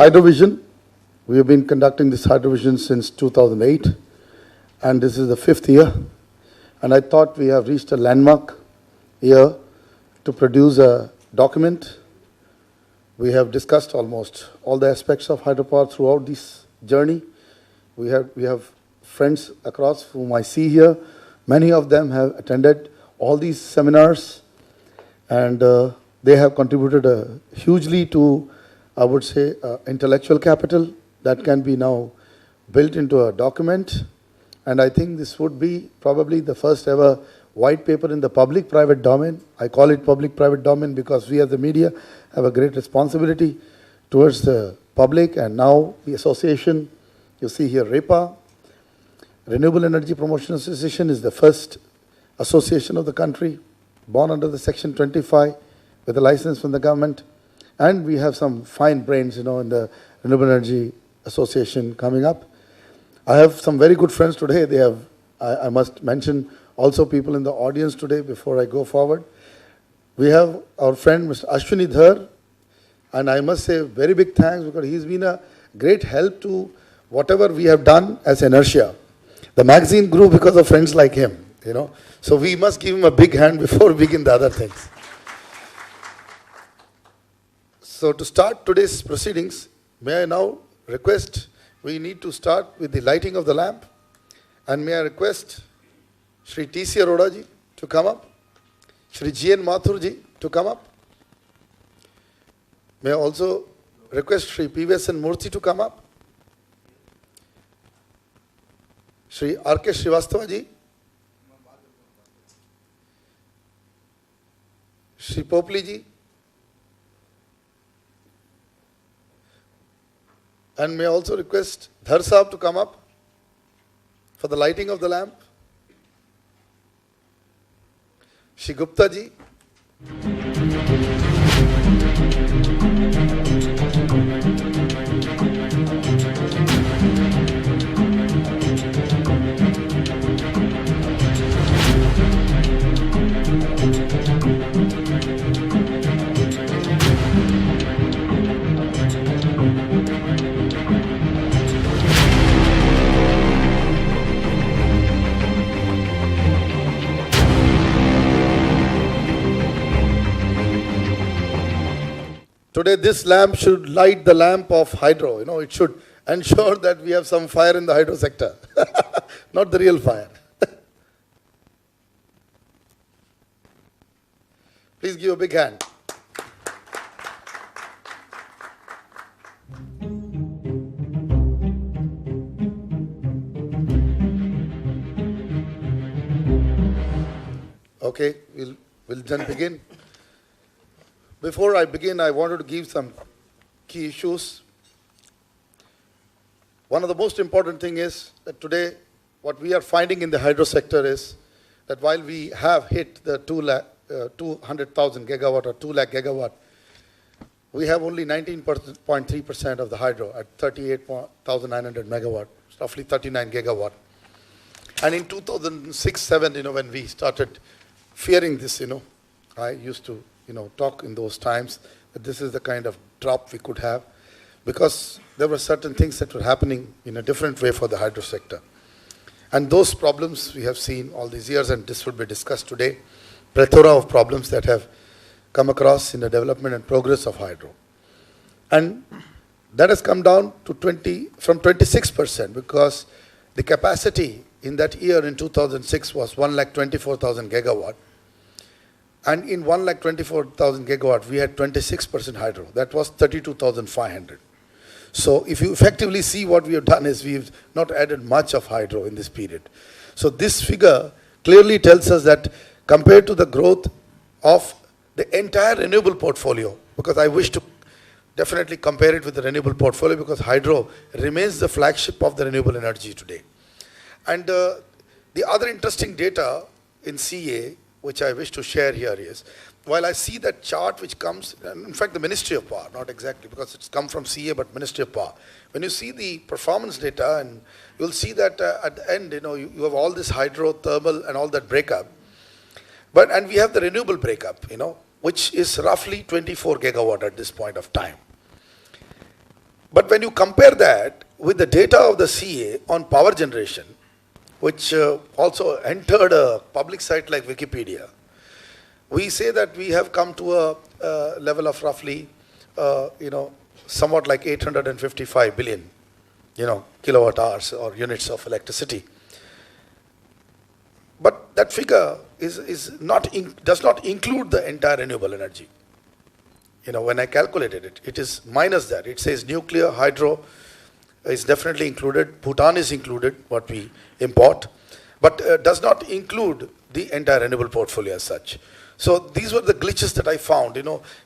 Hydrovision. We have been conducting this Hydrovision since 2008, and this is the 5th year. And I thought we have reached a landmark year to produce a document. We have discussed almost all the aspects of hydropower throughout this journey. We have friends across whom I see here. Many of them have attended all these seminars, and they have contributed hugely to, I would say, intellectual capital that can be now built into a document. And I think this would be probably the first ever white paper in the public-private domain. I call it public-private domain because we as the media have a great responsibility towards the public. And now the association, you see here REPA, Renewable Energy Promotion Association, is the first association of the country, born under the Section 25 with a license from the government. And we have some fine brains, in the Renewable Energy Association coming up. I have some very good friends today. They have, I must mention also people in the audience today before I go forward. We have our friend Mr. Ashwini Dhar, and I must say very big thanks because he's been a great help to whatever we have done as Inertia. The magazine grew because of friends like him, So we must give him a big hand before we begin the other things. So to start today's proceedings, may I now request, we need to start with the lighting of the lamp. And may I request Shri T.C. Arora ji to come up, Shri G.N. Mathur ji to come up. May I also request Shri P.V.S.N. Murthy to come up, Shri R.K. Srivastava ji, Shri Popli ji, and may I also request Dhar Sahab to come up for the lighting of the lamp. Shri Gupta ji. Today this lamp should light the lamp of hydro. It should ensure that we have some fire in the hydro sector, not the real fire. Please give a big hand. Okay, we'll then begin. Before I begin, I wanted to give some key issues. One of the most important things is that today, what we are finding in the hydro sector is that while we have hit the 200,000 gigawatt or 2 lakh gigawatt, we have only 19.3% of the hydro at 38,900 megawatt, roughly 39 gigawatt. And in 2006-07, when we started fearing this, I used to talk in those times that this is the kind of drop we could have because there were certain things that were happening in a different way for the hydro sector. And those problems we have seen all these years, and this will be discussed today, plethora of problems that have come across in the development and progress of hydro. And that has come down to from 26% because the capacity in that year in 2006 was 1,24,000 gigawatt. And in 1,24,000 gigawatt, we had 26% hydro. That was 32,500. So if you effectively see what we have done is we've not added much of hydro in this period. So this figure clearly tells us that compared to the growth of the entire renewable portfolio, because I wish to definitely compare it with the renewable portfolio because hydro remains the flagship of the renewable energy today. And the other interesting data in CA which I wish to share here is, while I see that chart which comes, in fact the Ministry of Power, not exactly because it's come from CA but Ministry of Power. When you see the performance data, and you'll see that at the end, you have all this hydro, thermal and all that breakup. And we have the renewable breakup, which is roughly 24 gigawatt at this point of time. But when you compare that with the data of the CA on power generation, which also entered a public site like Wikipedia, we say that we have come to a level of roughly, somewhat like 855 billion, kilowatt hours or units of electricity. But that figure does not include the entire renewable energy. When I calculated it, it is minus that. It says nuclear, hydro is definitely included. Bhutan is included, what we import, but does not include the entire renewable portfolio as such. So these were the glitches that I found,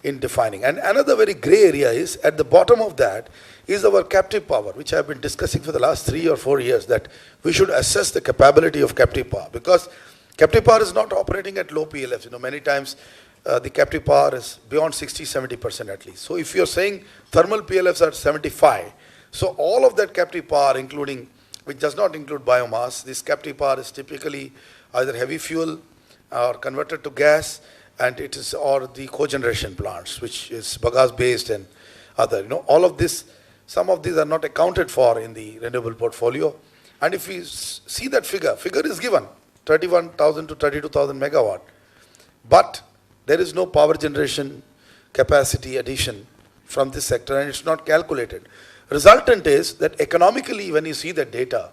in defining. And another very gray area is, at the bottom of that, is our captive power, which I have been discussing for the last 3 or 4 years, that we should assess the capability of captive power, because captive power is not operating at low PLFs. Many times the captive power is beyond 60-70% at least. So if you're saying thermal PLFs are 75, so all of that captive power, including, which does not include biomass, this captive power is typically either heavy fuel or converted to gas, and it is, or the cogeneration plants, which is bagasse based and other. All of this, some of these are not accounted for in the renewable portfolio. And if we see that figure is given 31,000 to 32,000 megawatt, but there is no power generation capacity addition from this sector, and it's not calculated. Resultant is that economically, when you see the data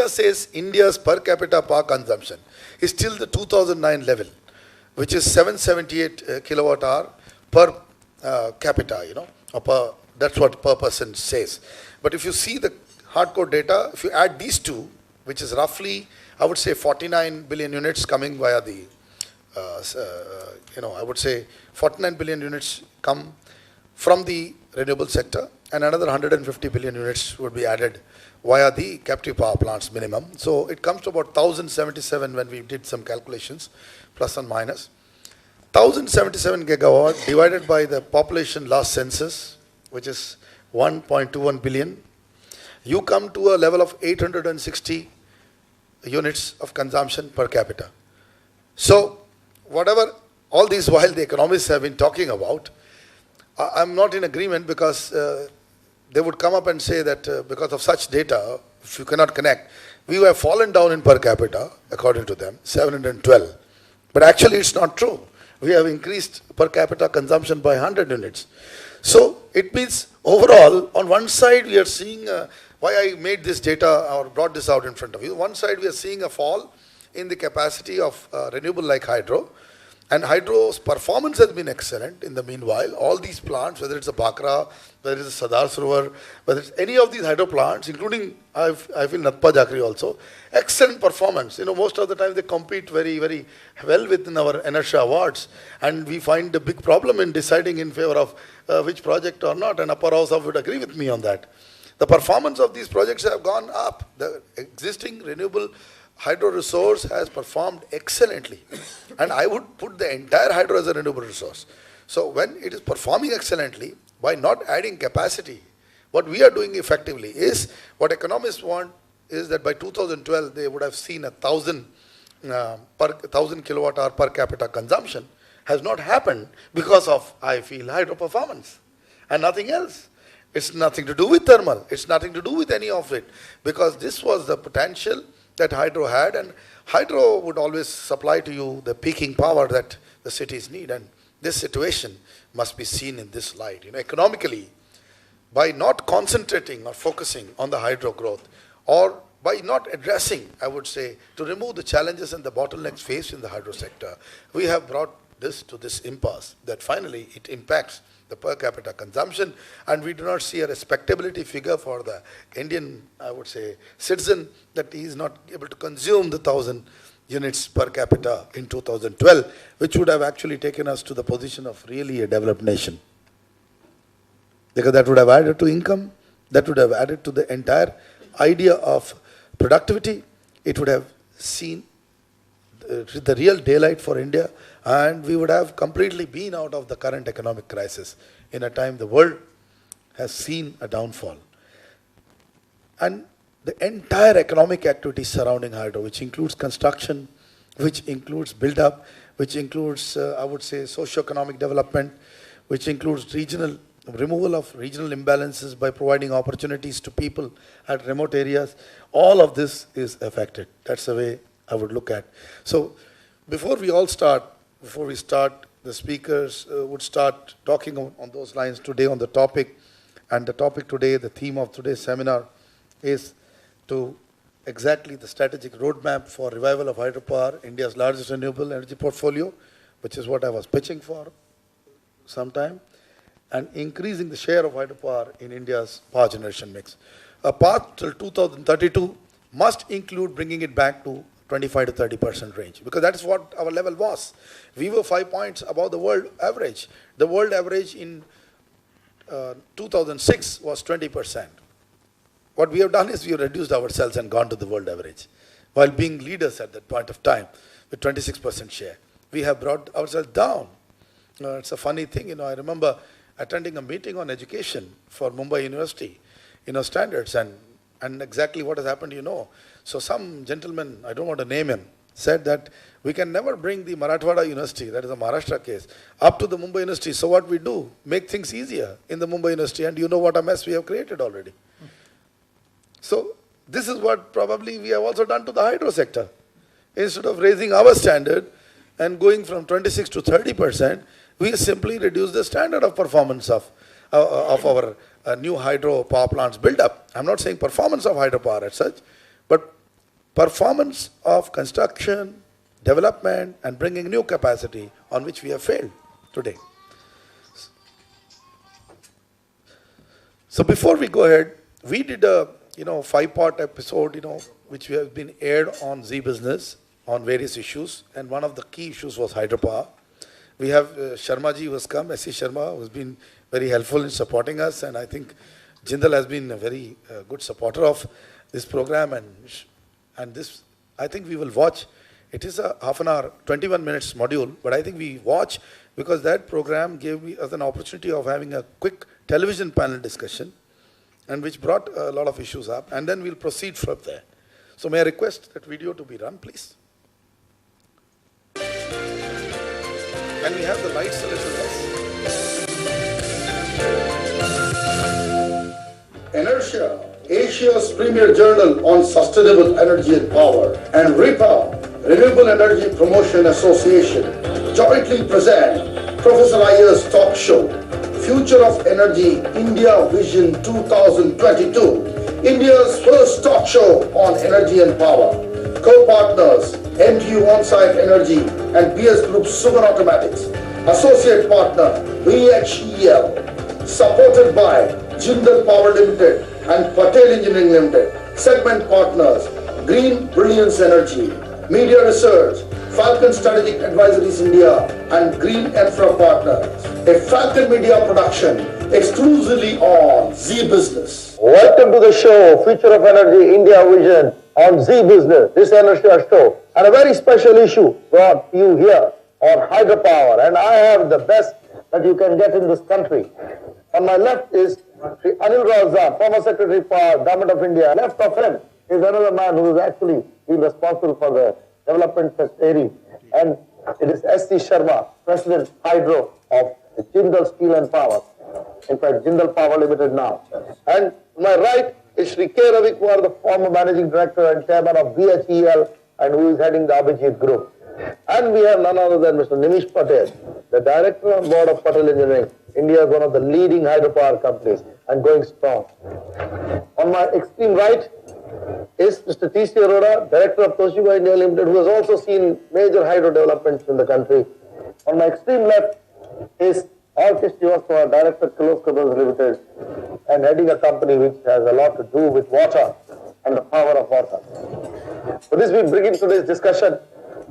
says India's per capita power consumption is still the 2009 level, which is 778 kilowatt hour per capita, that's what per person says. But if you see the hardcore data, if you add these two, which is roughly, I would say 49 billion units coming via the, I would say 49 billion units come from the renewable sector, and another 150 billion units would be added via the captive power plants minimum. So it comes to about 1,077 when we did some calculations, plus and minus. 1,077 gigawatt divided by the population last census, which is 1.21 billion, you come to a level of 860 units of consumption per capita. So whatever, all these while the economists have been talking about, I'm not in agreement, because they would come up and say that because of such data, if you cannot connect, we have fallen down in per capita, according to them, 712. But actually it's not true. We have increased per capita consumption by 100 units. So it means overall, on one side we are seeing, why I made this data or brought this out in front of you, one side we are seeing a fall in the capacity of renewable like hydro, and hydro's performance has been excellent in the meanwhile. All these plants, whether it's a Bhakra, whether it's a Sadar Sarovar, whether it's any of these hydro plants, including I feel Natpa Jakri also, excellent performance. Most of the time they compete very, very well within our inertia awards, and we find a big problem in deciding in favor of which project or not, and Upper House would agree with me on that. The performance of these projects have gone up. The existing renewable hydro resource has performed excellently, and I would put the entire hydro as a renewable resource. So when it is performing excellently, by not adding capacity, what we are doing effectively is, what economists want is that by 2012 they would have seen 1,000 kilowatt hour per capita consumption. Has not happened because of, I feel, hydro performance and nothing else. It's nothing to do with thermal, it's nothing to do with any of it, because this was the potential that hydro had, and hydro would always supply to you the peaking power that the cities need. And this situation must be seen in this light. Economically, by not concentrating or focusing on the hydro growth, or by not addressing, I would say, to remove the challenges and the bottlenecks faced in the hydro sector, we have brought this to this impasse that finally it impacts the per capita consumption, and we do not see a respectability figure for the Indian, I would say, citizen, that he is not able to consume the 1,000 units per capita in 2012, which would have actually taken us to the position of really a developed nation. Because that would have added to income, that would have added to the entire idea of productivity. It would have seen the real daylight for India, and we would have completely been out of the current economic crisis in a time the world has seen a downfall. And the entire economic activity surrounding hydro, which includes construction, which includes build-up, which includes, I would say, socio-economic development, which includes regional removal of regional imbalances by providing opportunities to people at remote areas. All of this is affected. That's the way I would look at. So before we start, the speakers would start talking on those lines today on the topic. And the topic today, the theme of today's seminar is to exactly the strategic roadmap for revival of hydropower, India's largest renewable energy portfolio, which is what I was pitching for some time, and increasing the share of hydropower in India's power generation mix. A path till 2032 must include bringing it back to 25 to 30% range, because that's what our level was. We were 5 points above the world average. The world average in 2006 was 20%. What we have done is we have reduced ourselves and gone to the world average, while being leaders at that point of time with 26% share. We have brought ourselves down. It's a funny thing, I remember attending a meeting on education for Mumbai University, standards, and exactly what has happened, So some gentleman, I don't want to name him, said that we can never bring the Marathwada University, that is a Maharashtra case, up to the Mumbai University. So what we do, make things easier in the Mumbai University, and you know what a mess we have created already. So this is what probably we have also done to the hydro sector. Instead of raising our standard and going from 26 to 30%, we simply reduce the standard of performance of our new hydro power plants build up. I'm not saying performance of hydropower as such, but performance of construction, development, and bringing new capacity on which we have failed today. So before we go ahead, we did a 5-part episode, which we have been aired on Zee Business on various issues, and one of the key issues was hydropower. We have Sharma ji who has come, S.C. Sharma, who has been very helpful in supporting us, and I think Jindal has been a very good supporter of this program, and this, I think we will watch. It is a half an hour, 21 minutes module, but I think we watch because that program gave us an opportunity of having a quick television panel discussion, and which brought a lot of issues up, and then we'll proceed from there. So may I request that video to be run, please? Can we have the lights a little less? Inertia, Asia's premier journal on sustainable energy and power, and REPA, Renewable Energy Promotion Association, jointly present Professor Iyer's talk show, Future of Energy, India Vision 2022, India's first talk show on energy and power. Co-partners, NTU On-Site Energy and PS Group Super Automatics. Associate partner, VHEL. Supported by Jindal Power Limited and Patel Engineering Limited. Segment partners, Green Brilliance Energy. Media Research, Falcon Strategic Advisories India and Green Infra Partners. A Falcon Media production exclusively on Zee Business. Welcome to the show, Future of Energy, India Vision on Zee Business, this Inertia show. And a very special issue brought to you here on hydropower. And I have the best that you can get in this country. On my left is Anil Raza, former Secretary for Government of India. Left of him is another man who is actually responsible for the development secretary. And it is S.C. Sharma, President Hydro of Jindal Steel and Power. In fact, Jindal Power Limited now. And to my right is Shri K. Ravi Kumar, the former Managing Director and Chairman of VHEL, and who is heading the Abhijit Group. And we have none other than Mr. Nimish Patel, the Director on Board of Patel Engineering. India is one of the leading hydropower companies and going strong. On my extreme right is Mr. T.C. Arora, Director of Toshiba India Limited, who has also seen major hydro developments in the country. On my extreme left is R.K. Srivastava, Director of Kirloskar Brothers Limited, and heading a company which has a lot to do with water and the power of water. For this, we begin today's discussion.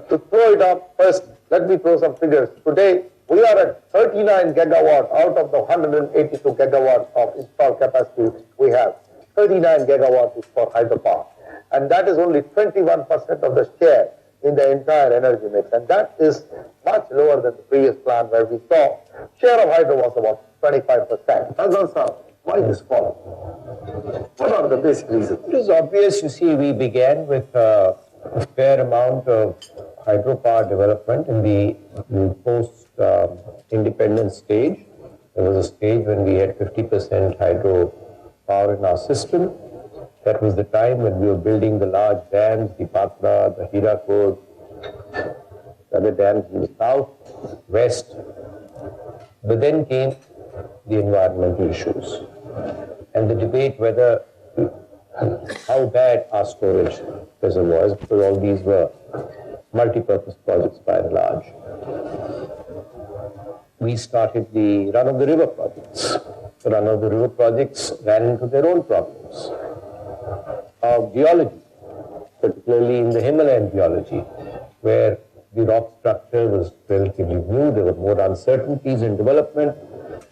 To throw it up, first, let me throw some figures. Today, we are at 39 gigawatt out of the 182 gigawatts of installed capacity we have. 39 gigawatts is for hydropower. And that is only 21% of the share in the entire energy mix. And that is much lower than the previous plan where we saw share of hydro was about 25%. Azan, why this fall? What are the basic reasons? It is obvious, you see, we began with a fair amount of hydropower development in the post-independence stage. There was a stage when we had 50% hydro power in our system. That was the time when we were building the large dams, the Patra, the Hirakud, the other dams in the south, west. But then came the environmental issues and the debate whether how bad our storage reservoirs, because all these were multi-purpose projects by and large. We started the run-of-the-river projects. The run-of-the-river projects ran into their own problems of geology, particularly in the Himalayan geology, where the rock structure was relatively new, there were more uncertainties in development,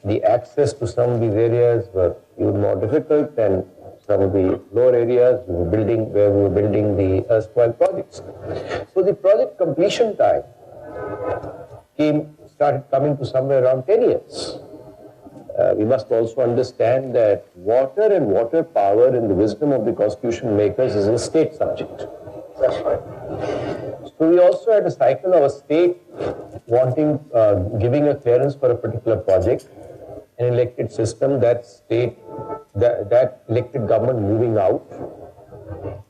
the access to some of these areas were even more difficult than some of the lower areas where we were building the erstwhile projects. So the project completion time started coming to somewhere around 10 years. We must also understand that water and water power in the wisdom of the constitution makers is a state subject. That's right. So we also had a cycle of a state wanting, giving a clearance for a particular project, an elected system, that elected government moving out,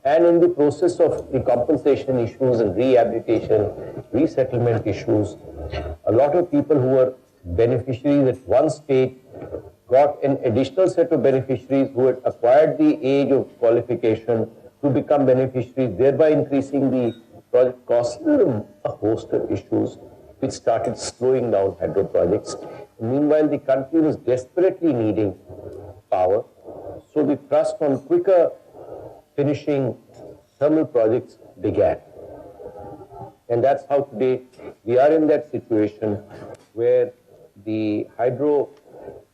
and in the process of the compensation issues and rehabilitation, resettlement issues, a lot of people who were beneficiaries at one state got an additional set of beneficiaries who had acquired the age of qualification to become beneficiaries, thereby increasing the project costs. There were a host of issues which started slowing down hydro projects. Meanwhile, the country was desperately needing power, so the thrust on quicker finishing thermal projects began. And that's how today we are in that situation where the hydro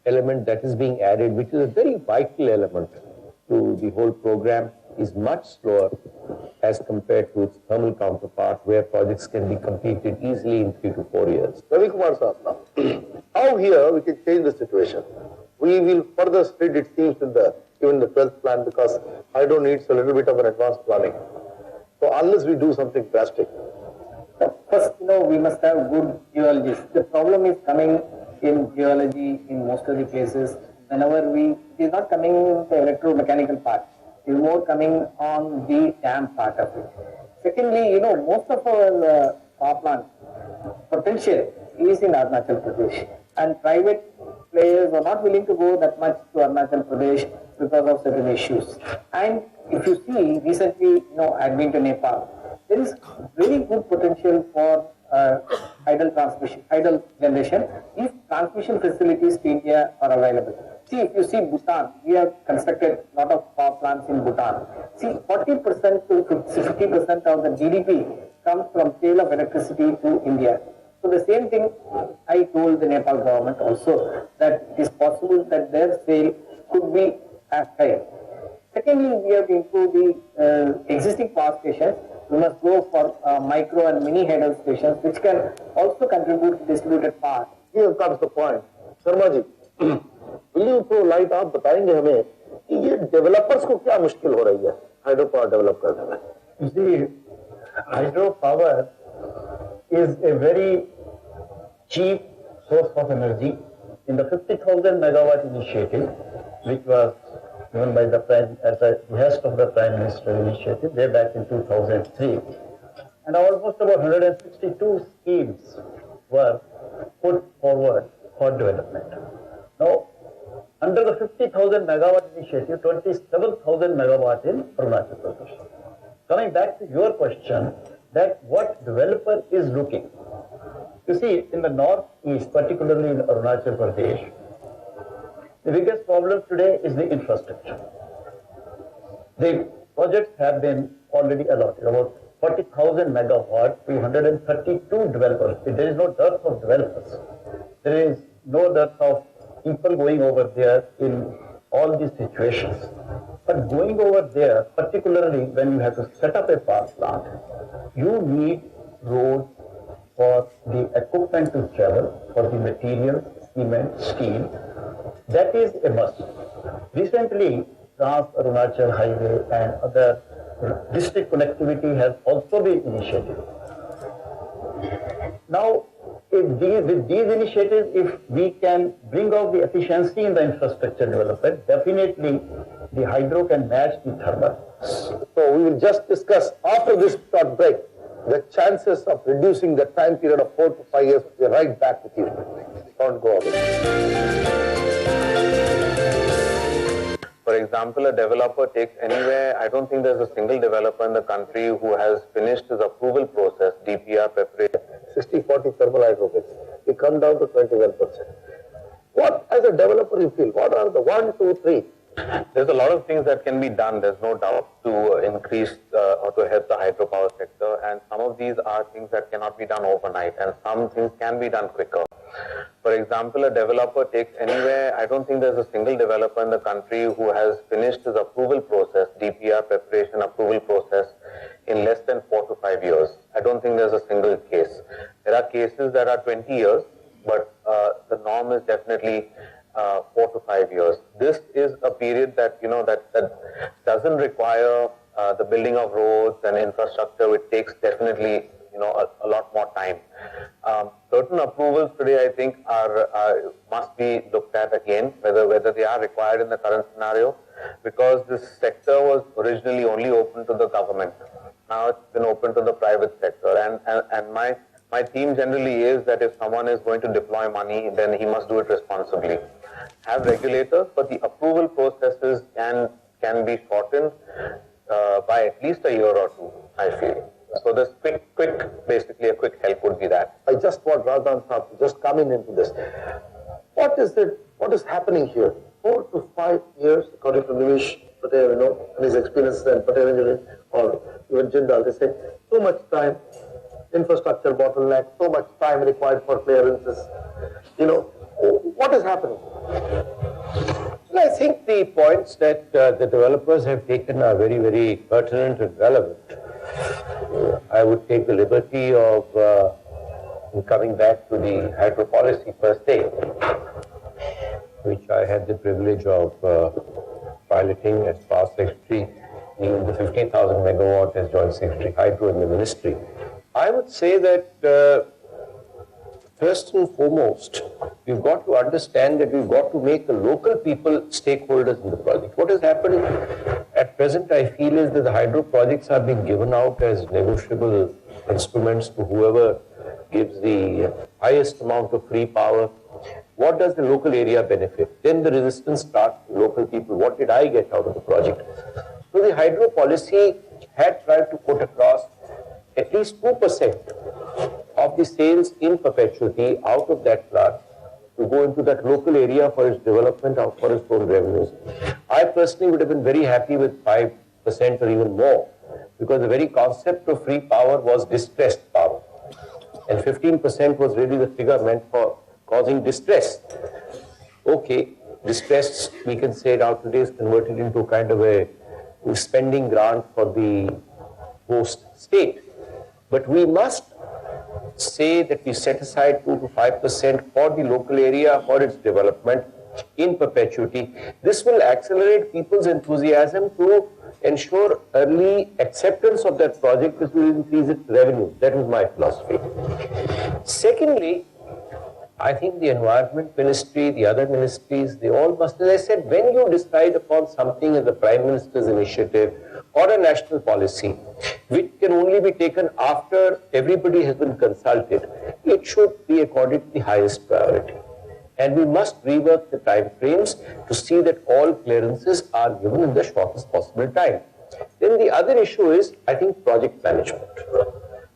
element that is being added, which is a very vital element to the whole program, is much slower as compared to its thermal counterpart, where projects can be completed easily in 3 to 4 years. Ravi Kumar sir, how here we can change the situation? We will further split, it seems, in even the 12th plan, because hydro needs a little bit of an advanced planning. So unless we do something drastic. First, we must have good geologists. The problem is coming in geology in most of the places. Whenever it is not coming in the electromechanical part, it is more coming on the dam part of it. Secondly, most of our power plant potential is in Arunachal Pradesh, and private players are not willing to go that much to Arunachal Pradesh because of certain issues. And if you see, recently, I've been to Nepal. There is very good potential for idle generation if transmission facilities to India are available. See, if you see Bhutan, we have constructed a lot of power plants in Bhutan. See, 40% to 50% of the GDP comes from sale of electricity to India. So the same thing I told the Nepal government also, that it is possible that their sale could be as higher. Secondly, we have to improve the existing power stations. We must go for micro and mini hydro stations, which can also contribute to distributed power. Here comes the point. Sharma ji, will you throw light, आप बताएंगे हमें कि ये developers को क्या मुश्किल हो रही है हाइड्रो पावर डेवलप करने में? You see, hydropower is a very cheap source of energy. In the 50,000 megawatt initiative, which was given by the Prime as a behest of the Prime Minister initiative way back in 2003, and almost about 162 schemes were put forward for development. Now, under the 50,000 megawatt initiative, 27,000 megawatt in Arunachal Pradesh. Coming back to your question, that what developer is looking. You see, in the northeast, particularly in Arunachal Pradesh, the biggest problem today is the infrastructure. The projects have been already allotted, about 40,000 megawatts to 132 developers. There is no dearth of developers. There is no dearth of people going over there in all these situations. But going over there, particularly when you have to set up a power plant, you need roads for the equipment to travel, for the materials, cement, steel. That is a must. Recently, Trans-Arunachal Highway and other district connectivity has also been initiated. Now, with these initiatives, if we can bring out the efficiency in the infrastructure development, definitely the hydro can match the thermal. So we will just discuss after this short break the chances of reducing the time period of 4 to 5 years. We're right back with you. Don't go away. For example, a developer takes anywhere, I don't think there's a single developer in the country who has finished his approval process, DPR preparation. 60-40 thermal hydro bids. We come down to 21%. What, as a developer, you feel? What are the 1, 2, 3? There's a lot of things that can be done, there's no doubt, to increase or to help the hydropower sector, and some of these are things that cannot be done overnight, and some things can be done quicker. For example, a developer takes anywhere, I don't think there's a single developer in the country who has finished his approval process, DPR preparation approval process, in less than 4 to 5 years. I don't think there's a single case. There are cases that are 20 years, but the norm is definitely 4 to 5 years. This is a period that, that doesn't require the building of roads and infrastructure. It takes definitely, a lot more time. Certain approvals today, I think, must be looked at again, whether they are required in the current scenario, because this sector was originally only open to the government. Now it's been open to the private sector, and my theme generally is that if someone is going to deploy money, then he must do it responsibly. Have regulators, but the approval processes can be shortened by at least a year or two, I feel. So this basically a quick help would be that. I just want Rajan Saab to just come into this. What is happening here? 4 to 5 years, according to Nimish Patel, and his experiences and Patel Engineering, or even Jindal, they say, too much time, infrastructure bottleneck, so much time required for clearances. What is happening? Well, I think the points that the developers have taken are very, very pertinent and relevant. I would take the liberty of coming back to the hydro policy per se, which I had the privilege of piloting as past secretary, even the 15,000 megawatt as joint secretary hydro in the ministry. I would say that first and foremost, we've got to understand that we've got to make the local people stakeholders in the project. What is happening at present, I feel, is that the hydro projects are being given out as negotiable instruments to whoever gives the highest amount of free power. What does the local area benefit? Then the resistance starts to local people. What did I get out of the project? So the hydro policy had tried to put across at least 2% of the sales in perpetuity out of that plant to go into that local area for its development or for its own revenues. I personally would have been very happy with 5% or even more, because the very concept of free power was distressed power. And 15% was really the figure meant for causing distress. Okay, distress, we can say now today is converted into kind of a spending grant for the host state. But we must say that we set aside 2 to 5% for the local area for its development in perpetuity. This will accelerate people's enthusiasm to ensure early acceptance of that project. This will increase its revenue. That is my philosophy. Secondly, I think the environment ministry, the other ministries, they all must, as I said, when you decide upon something as the Prime Minister's initiative or a national policy, which can only be taken after everybody has been consulted, it should be accorded the highest priority. And we must rework the time frames to see that all clearances are given in the shortest possible time. Then the other issue is, I think, project management.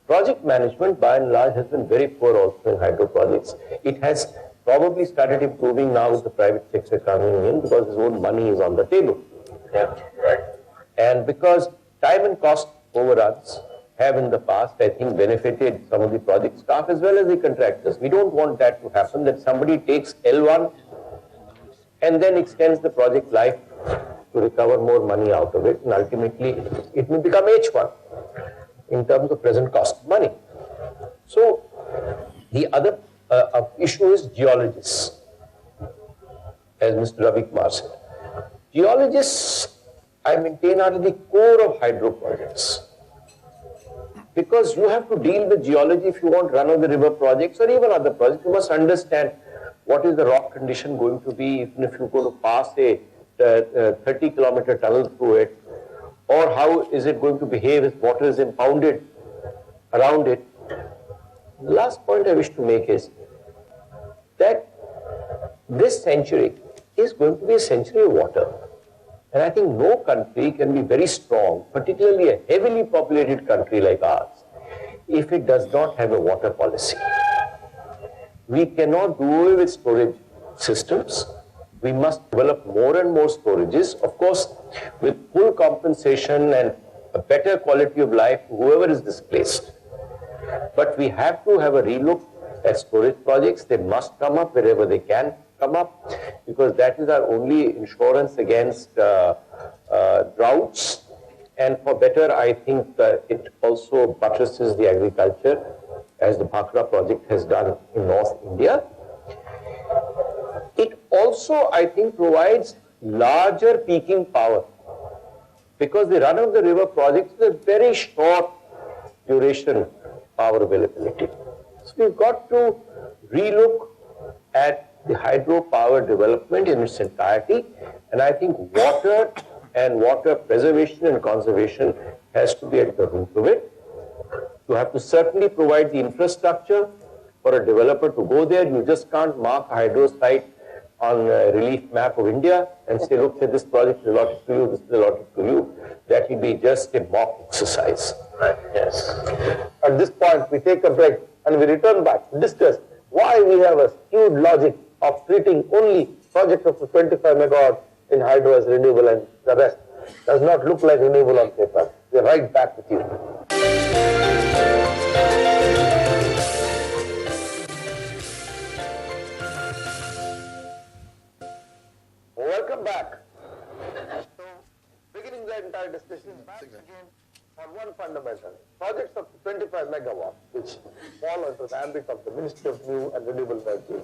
Project management, by and large, has been very poor also in hydro projects. It has probably started improving now with the private sector coming in because his own money is on the table. Yeah, right. And because time and cost overruns have in the past, I think, benefited some of the project staff as well as the contractors. We don't want that to happen, that somebody takes L1 and then extends the project life to recover more money out of it, and ultimately it may become H1 in terms of present cost of money. So the other issue is geologists, as Mr. Ravi Kumar said. Geologists, I maintain, are the core of hydro projects. Because you have to deal with geology if you want run-of-the-river projects or even other projects. You must understand what is the rock condition going to be, even if you're going to pass a 30-kilometer tunnel through it, or how is it going to behave if water is impounded around it. The last point I wish to make is that this century is going to be a century of water. And I think no country can be very strong, particularly a heavily populated country like ours, if it does not have a water policy. We cannot do away with storage systems. We must develop more and more storages, of course, with full compensation and a better quality of life to whoever is displaced. But we have to have a relook at storage projects. They must come up wherever they can come up, because that is our only insurance against droughts. And for better, I think it also buttresses the agriculture, as the Bhakra project has done in North India. It also, I think, provides larger peaking power, because the run-of-the-river project is a very short duration power availability. So we've got to relook at the hydropower development in its entirety, and I think water and water preservation and conservation has to be at the root of it. You have to certainly provide the infrastructure for a developer to go there. You just can't mark a hydro site on a relief map of India and say, look, this project is allotted to you, this is allotted to you. That will be just a mock exercise. Right. Yes. At this point, we take a break and we return back to discuss why we have a skewed logic of treating only projects of 25 megawatts in hydro as renewable, and the rest does not look like renewable on paper. We're right back with you. Welcome back. So, beginning the entire discussion, back again on one fundamental. Projects of 25 megawatts, which fall under the ambit of the Ministry of New and Renewable Energy,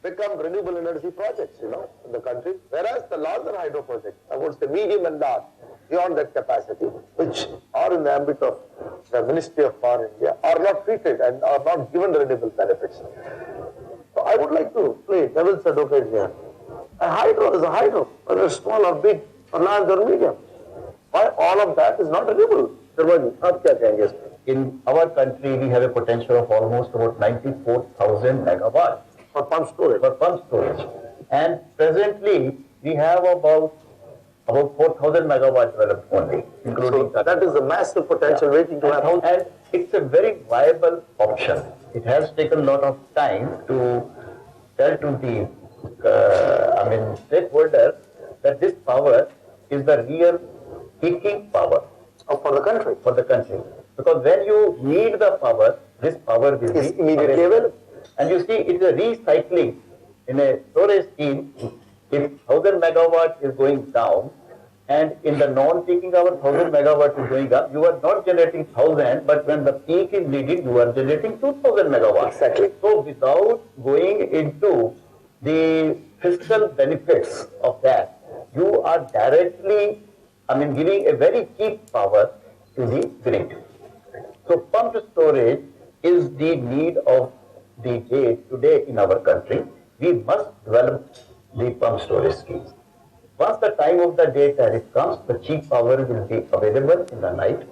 become renewable energy projects, in the country. Whereas the larger hydro projects, I would say medium and large, beyond that capacity, which are in the ambit of the Ministry of Power India, are not treated and are not given renewable benefits. So I would like to play devil's advocate here. A hydro is a hydro, whether it's small or big, or large or medium. Why all of that is not renewable? In our country, we have a potential of almost about 94,000 megawatts For pump storage. for pump storage. And presently, we have about 4,000 megawatts developed only, including So that is a massive potential waiting to happen. And it's a very viable option. It has taken a lot of time to tell to the stakeholders that this power is the real peaking power For the country. for the country. Because when you need the power, this power will Is be immediately available. And you see, it's a recycling in a storage scheme. If 1,000 megawatt is going down, and in the non-peaking hour, 1,000 megawatt is going up, you are not generating 1,000, but when the peak is needed, you are generating 2,000 megawatts. Exactly. So without going into the fiscal benefits of that, you are directly, giving a very cheap power to the grid. So pumped storage is the need of the day today in our country. We must develop the pump storage schemes. Once the time of the day tariff comes, the cheap power will be available in the night.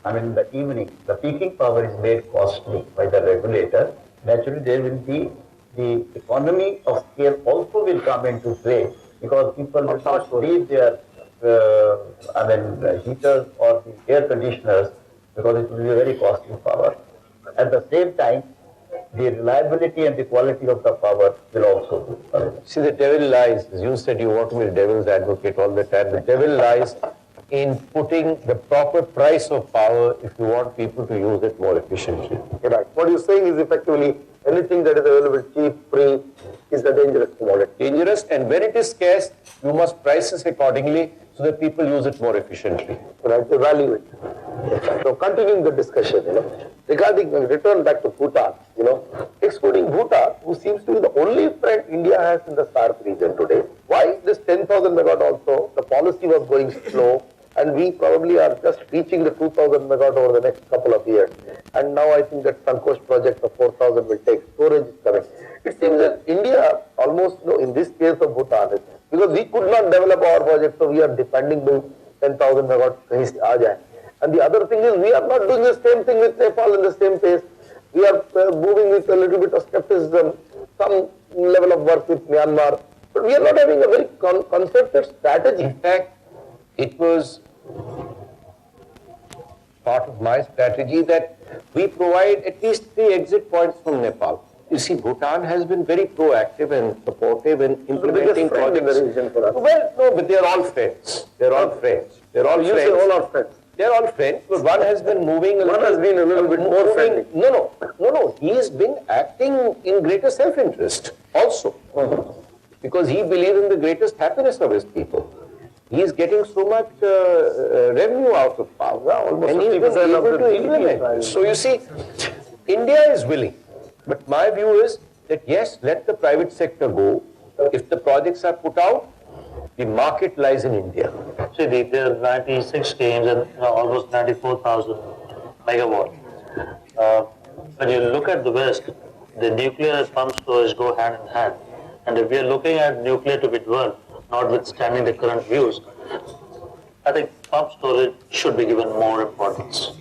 In the evening, the peaking power is made costly by the regulator. Naturally, there will be the economy of scale also will come into play, because people will not leave their heaters or the air conditioners, because it will be a very costly power. At the same time, the reliability and the quality of the power will also be. See, the devil lies, as you said, you want to be the devil's advocate all the time. The devil lies in putting the proper price of power if you want people to use it more efficiently. Right. What you're saying is effectively anything that is available cheap, free, is a dangerous commodity. Dangerous, and when it is scarce, you must price it accordingly so that people use it more efficiently. Right, to value it. So continuing the discussion, regarding, return back to Bhutan, excluding Bhutan, who seems to be the only friend India has in the SAARC region today. Why this 10,000 megawatt also? The policy was going slow. and we probably are just reaching the 2,000 megawatt over the next couple of years. And now I think that Sankosh project of 4,000 will take, storage is coming. It seems that India almost, in this case of Bhutan, because we could not develop our project, so we are depending on 10,000 megawatt kahin se aa jaye. And the other thing is, we are not doing the same thing with Nepal in the same pace. We are moving with a little bit of skepticism, some level of work with Myanmar, but we are not having a very concerted strategy. In fact, it was part of my strategy that we provide at least 3 exit points from Nepal. You see, Bhutan has been very proactive and supportive in implementing projects. In the region for us. Well, no, but they're all friends. They're all friends. They're all You friends. say all our friends. They're all friends, but one has been moving a little. One has been a little bit more friendly. No. He's been acting in greater self-interest also. Because he believes in the greatest happiness of his people. He is getting so much revenue out of power. Almost and he's been 50% of able the to implement. GDP. So you see, India is willing. But my view is that yes, let the private sector go. If the projects are put out, the market lies in India. See, there are 96 schemes and almost 94,000 megawatts. When you look at the West, the nuclear and pump storage go hand in hand. And if we are looking at nuclear to be developed, notwithstanding the current views, I think pump storage should be given more importance.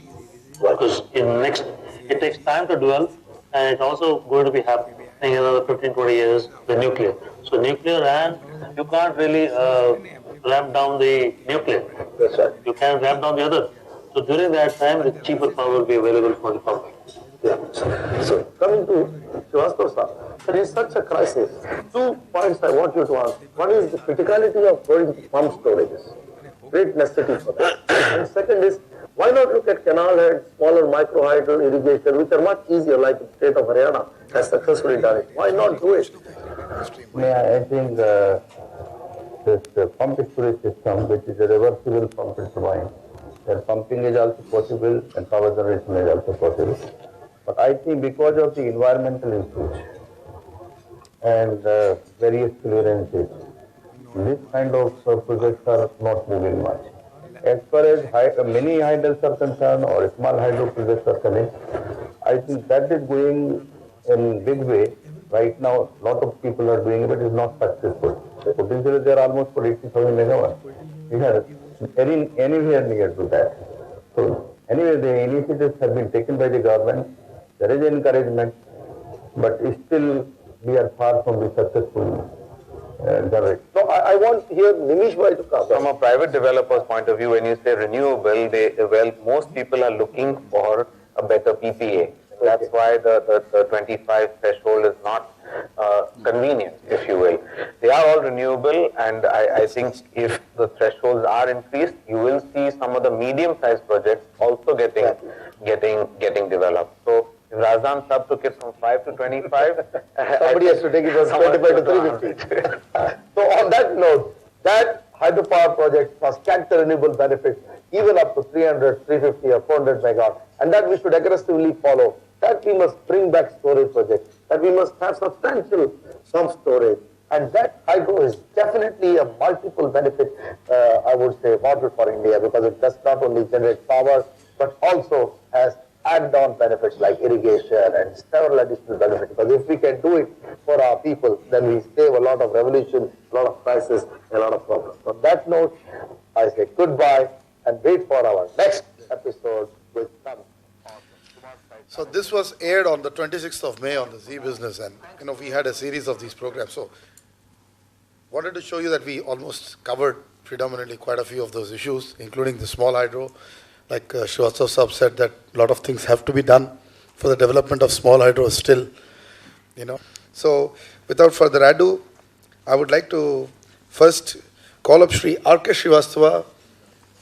Because it takes time to develop, and it's also going to be happening in another 15, 20 years, the nuclear. So nuclear, and you can't really ramp down the nuclear. That's right. You can ramp down the other. So during that time, the cheaper power will be available for the public. Yeah. So coming to Srivastava sir, there is such a crisis. 2 points I want you to answer. One is the criticality of going to pump storages, great necessity for that. And second is, why not look at canal heads, smaller micro hydro irrigation, which are much easier, like the state of Haryana has successfully done it. Why not do it? I think this pump storage system, which is a reversible pump turbine, where pumping is also possible and power generation is also possible. But I think because of the environmental issues and various clearances, this kind of projects are not moving much. As far as mini hydros are concerned or small hydro projects are concerned, I think that is going in big way. Right now, a lot of people are doing it, but it's not successful. Potentially, they are almost for 80,000 megawatts. We are anywhere near to that. So, anyway, the initiatives have been taken by the government. There is encouragement, but still we are far from the successful direction. No, I want here Nimish Bhai to come. From a private developer's point of view, when you say renewable, most people are looking for a better PPA. That's why the 25 threshold is not convenient, if you will. They are all renewable, and I think if the thresholds are increased, you will see some of the medium-sized projects also getting developed. So if Razdan Sab took it from 5 to 25, somebody has to take it from 25 to 350. So on that note, that hydropower project must catch the renewable benefit even up to 300, 350 or 400 megawatt, and that we should aggressively follow. That we must bring back storage projects, that we must have substantial pump storage, and that hydro is definitely a multiple benefit, I would say, model for India, because it does not only generate power, but also has add-on benefits like irrigation and several additional benefits. Because if we can do it for our people, then we save a lot of revolution, a lot of crisis, a lot of problems. On that note, I say goodbye and wait for our next episode with some. So this was aired on the 26th of May on the Z Business, and we had a series of these programs. So wanted to show you that we almost covered predominantly quite a few of those issues, including the small hydro. Like Srivastava Sahab said, that a lot of things have to be done for the development of small hydro still, So without further ado, I would like to first call up Shri R.K. Srivastava,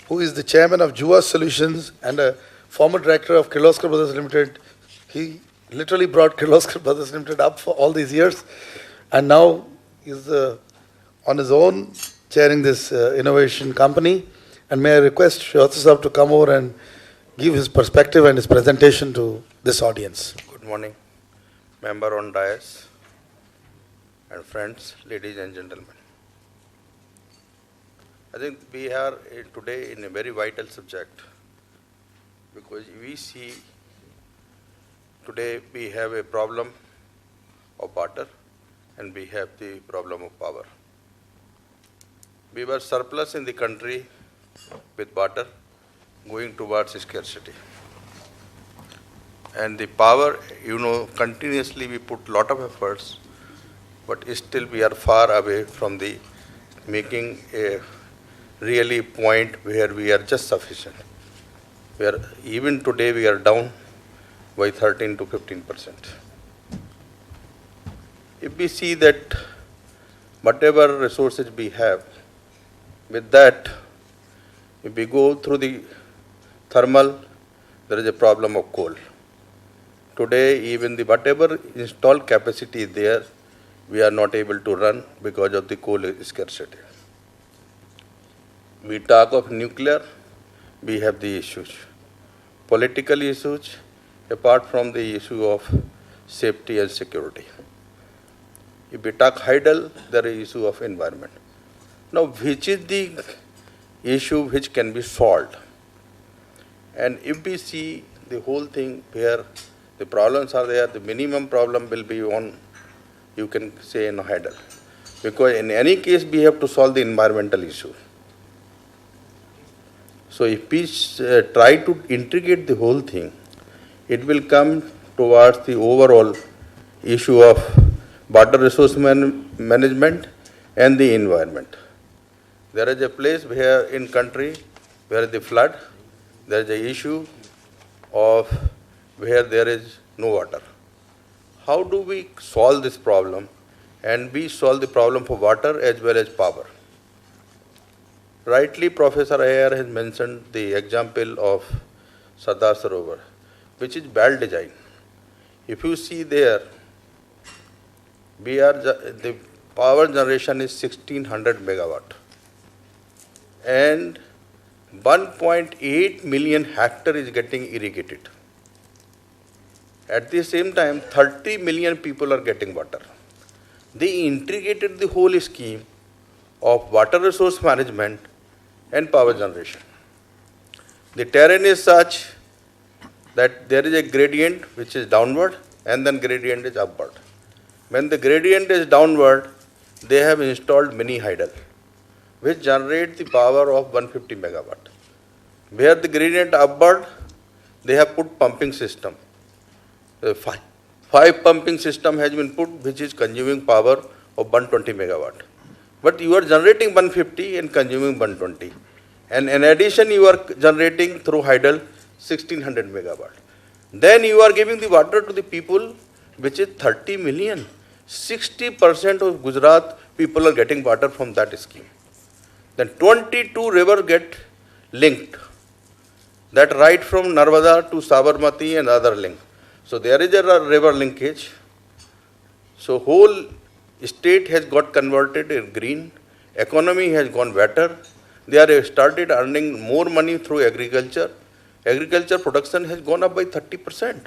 who is the chairman of Jua Solutions and a former director of Kirloskar Brothers Limited. He literally brought Kirloskar Brothers Limited up for all these years, and now he's on his own chairing this innovation company. And may I request Srivastava Sahab to come over and give his perspective and his presentation to this audience. Good morning, member on dais and friends, ladies and gentlemen. I think we are today in a very vital subject because we see today we have a problem of water and we have the problem of power. We were surplus in the country with water going towards scarcity. And the power, continuously we put lot of efforts, but still we are far away from the making a really point where we are just sufficient. Even today we are down by 13 to 15%. If we see that whatever resources we have, with that, if we go through the thermal, there is a problem of coal. Today, even the whatever installed capacity is there, we are not able to run because of the coal scarcity. We talk of nuclear, we have the issues. Political issues, apart from the issue of safety and security. If we talk hydel, there is issue of environment. Now, which is the issue which can be solved? And if we see the whole thing where the problems are there, the minimum problem will be on, you can say, in hydel. Because in any case, we have to solve the environmental issue. So if we try to integrate the whole thing, it will come towards the overall issue of water resource management and the environment. There is a place where in country where the flood, there is an issue of where there is no water. How do we solve this problem? And we solve the problem for water as well as power. Rightly, Professor Ayer has mentioned the example of Sardar Sarovar, which is well designed. If you see there, the power generation is 1600 megawatt. And 1.8 million hectare is getting irrigated. At the same time, 30 million people are getting water. They integrated the whole scheme of water resource management and power generation. The terrain is such that there is a gradient which is downward and then gradient is upward. When the gradient is downward, they have installed mini hydel, which generate the power of 150 megawatt. Where the gradient upward, they have put pumping system. Five pumping system has been put, which is consuming power of 120 megawatt. But you are generating 150 and consuming 120. And in addition, you are generating through hydel 1600 megawatt. Then you are giving the water to the people, which is 30 million. 60% of Gujarat people are getting water from that scheme. Then 22 rivers get linked. That right from Narmada to Sabarmati and other link. So there is a river linkage. So whole state has got converted in green. Economy has gone better. They are started earning more money through agriculture. Agriculture production has gone up by 30%.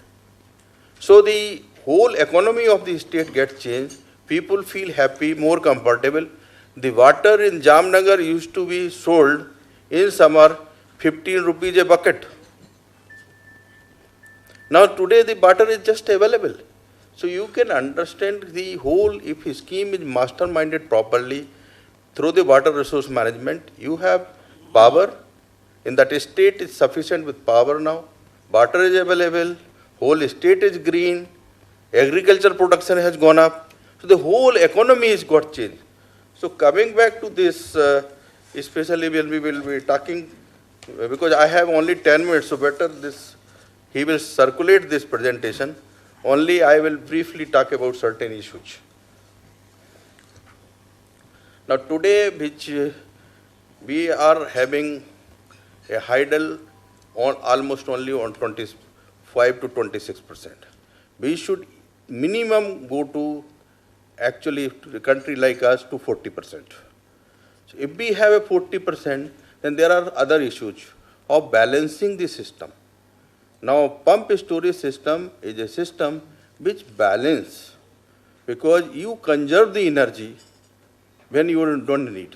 So the whole economy of the state gets changed. People feel happy, more comfortable. The water in Jamnagar used to be sold in summer 15 rupees a bucket. Now today the water is just available. So you can understand the whole, if a scheme is masterminded properly through the water resource management, you have power. In that state is sufficient with power now. Water is available, whole state is green, agriculture production has gone up. So the whole economy has got changed. So coming back to this, especially when we will be talking, because I have only 10 minutes, so better this, he will circulate this presentation. Only I will briefly talk about certain issues. Now today, which we are having a hydel on almost only on 25 to 26%. We should minimum go to actually a country like us to 40%. So if we have a 40%, then there are other issues of balancing the system. Now pump storage system is a system which balance, because you conserve the energy when you don't need.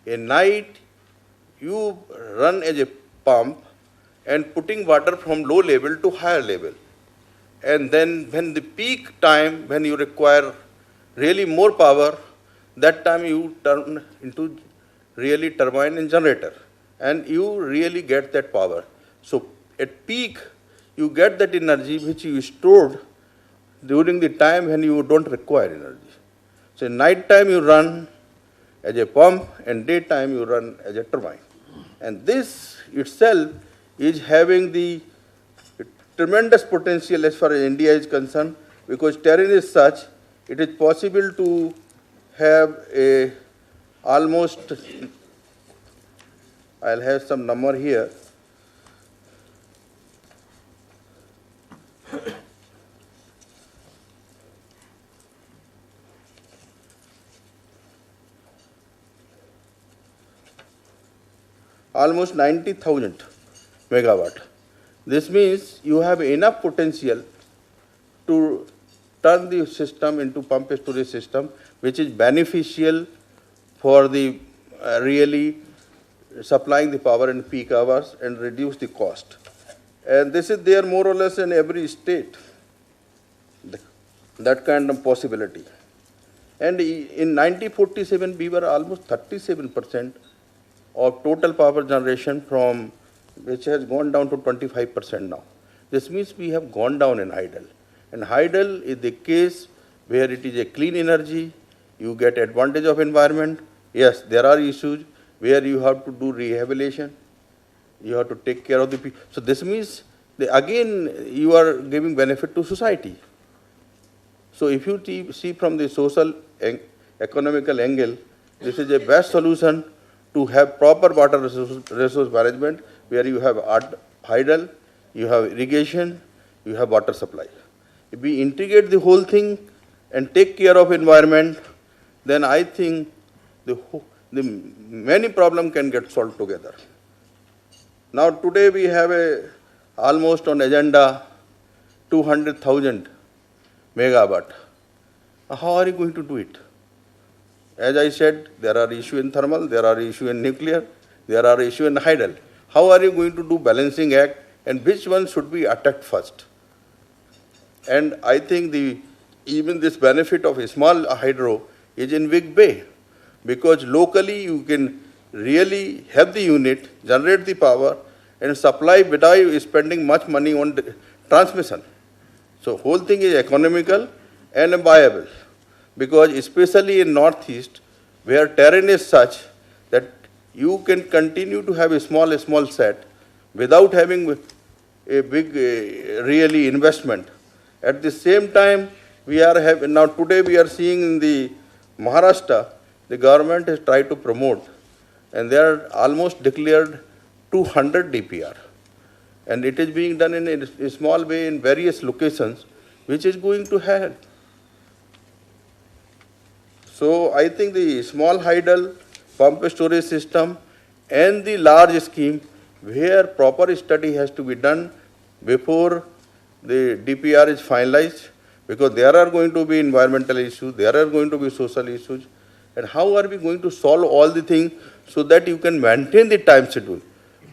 A night you run as a pump and putting water from low level to higher level. And then when the peak time, when you require really more power, that time you turn into really turbine and generator. And you really get that power. So at peak, you get that energy which you stored during the time when you don't require energy. So in night time you run as a pump and daytime you run as a turbine. And this itself is having the tremendous potential as far as India is concerned, because terrain is such, it is possible to have a almost, I'll have some number here. Almost 90,000 megawatt. This means you have enough potential to turn the system into pump storage system, which is beneficial for the really supplying the power in peak hours and reduce the cost. And this is there more or less in every state, that kind of possibility. And in 1947, we were almost 37% of total power generation from, which has gone down to 25% now. This means we have gone down in hydel. And hydel is the case where it is a clean energy, you get advantage of environment. Yes, there are issues where you have to do rehabilitation, you have to take care of the people. So this means, again, you are giving benefit to society. So if you see from the social and economical angle, this is a best solution to have proper water resource management, where you have hydel, you have irrigation, you have water supply. If we integrate the whole thing and take care of environment, then I think the many problems can get solved together. Now today we have almost on agenda 200,000 megawatt. How are you going to do it? As I said, there are issues in thermal, there are issues in nuclear, there are issues in hydel. How are you going to do balancing act, and which one should be attacked first? And I think even this benefit of a small hydro is in big way, because locally you can really have the unit, generate the power, and supply without spending much money on the transmission. So whole thing is economical and viable, because especially in northeast, where terrain is such that you can continue to have a small set without having a big really investment. At the same time, we are having, now today we are seeing in the Maharashtra, the government has tried to promote, and they are almost declared 200 DPR. And it is being done in a small way in various locations, which is going to help. So I think the small hydel pump storage system and the large scheme, where proper study has to be done before the DPR is finalized, because there are going to be environmental issues, there are going to be social issues, and how are we going to solve all the things so that you can maintain the time schedule?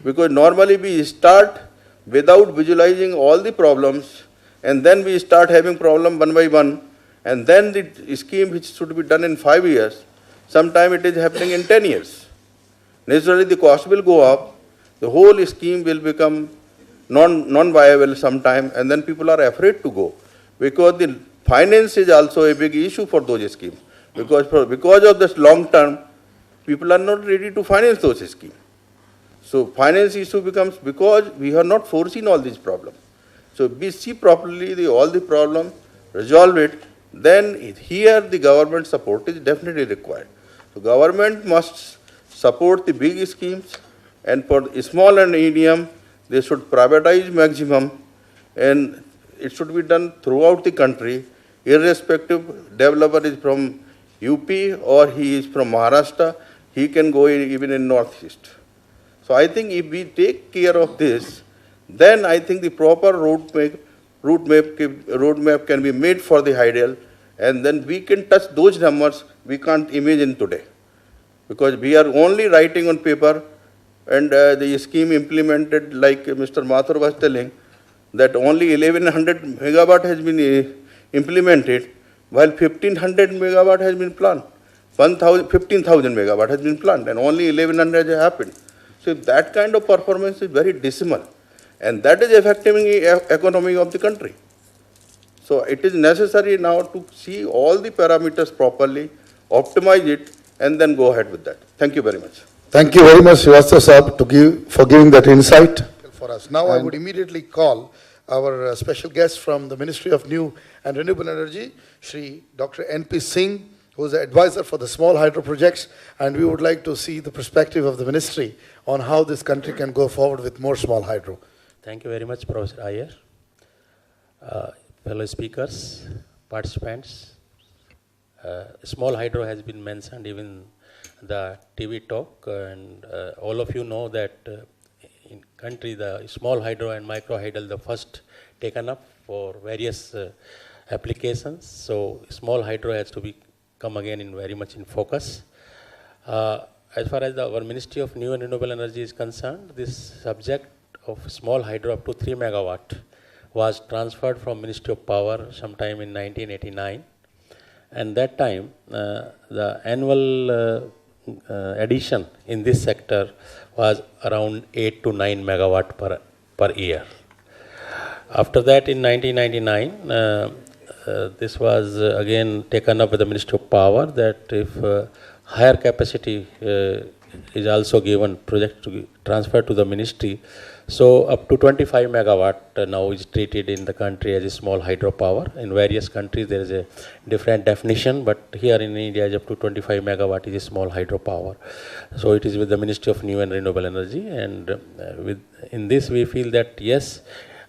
Because normally we start without visualizing all the problems, and then we start having problem one by one, and then the scheme which should be done in 5 years, sometime it is happening in 10 years. Naturally the cost will go up, the whole scheme will become non-viable sometime, and then people are afraid to go, because the finance is also a big issue for those schemes. Because of this long term, people are not ready to finance those schemes. So finance issue becomes, because we have not foreseen all these problems. So if we see properly all the problems, resolve it, then here the government support is definitely required. So government must support the big schemes, and for the small and medium, they should privatize maximum, and it should be done throughout the country, irrespective developer is from UP or he is from Maharashtra, he can go even in northeast. So I think if we take care of this, then I think the proper roadmap can be made for the hydel, and then we can touch those numbers we can't imagine today. because we are only writing on paper, and the scheme implemented, like Mr. Mathur was telling, that only 1100 megawatt has been implemented, while 1500 megawatt has been planned. 15,000 megawatt has been planned, and only 1100 has happened. So that kind of performance is very dismal, and that is affecting the economy of the country. So it is necessary now to see all the parameters properly, optimize it, and then go ahead with that. Thank you very much. Thank you very much, Srivastava Sahab, for giving that insight for us. Now I would immediately call our special guest from the Ministry of New and Renewable Energy, Shri Dr. N.P. Singh, who is the advisor for the small hydro projects, and we would like to see the perspective of the ministry on how this country can go forward with more small hydro. Thank you very much, Professor Iyer. Fellow speakers, participants, small hydro has been mentioned even the TV talk, and all of you know that in country the small hydro and micro hydro the first taken up for various applications. So small hydro has to be come again in very much in focus. As far as our Ministry of New and Renewable Energy is concerned, this subject of small hydro up to 3 megawatt was transferred from Ministry of Power sometime in 1989, and that time the annual addition in this sector was around 8 to 9 megawatt per year. After that, in 1999, this was again taken up with the Ministry of Power that if higher capacity is also given, project to be transferred to the ministry. So up to 25 megawatt now is treated in the country as a small hydropower. In various countries there is a different definition, but here in India up to 25 megawatt is a small hydropower. So it is with the Ministry of New and Renewable Energy, and in this we feel that yes,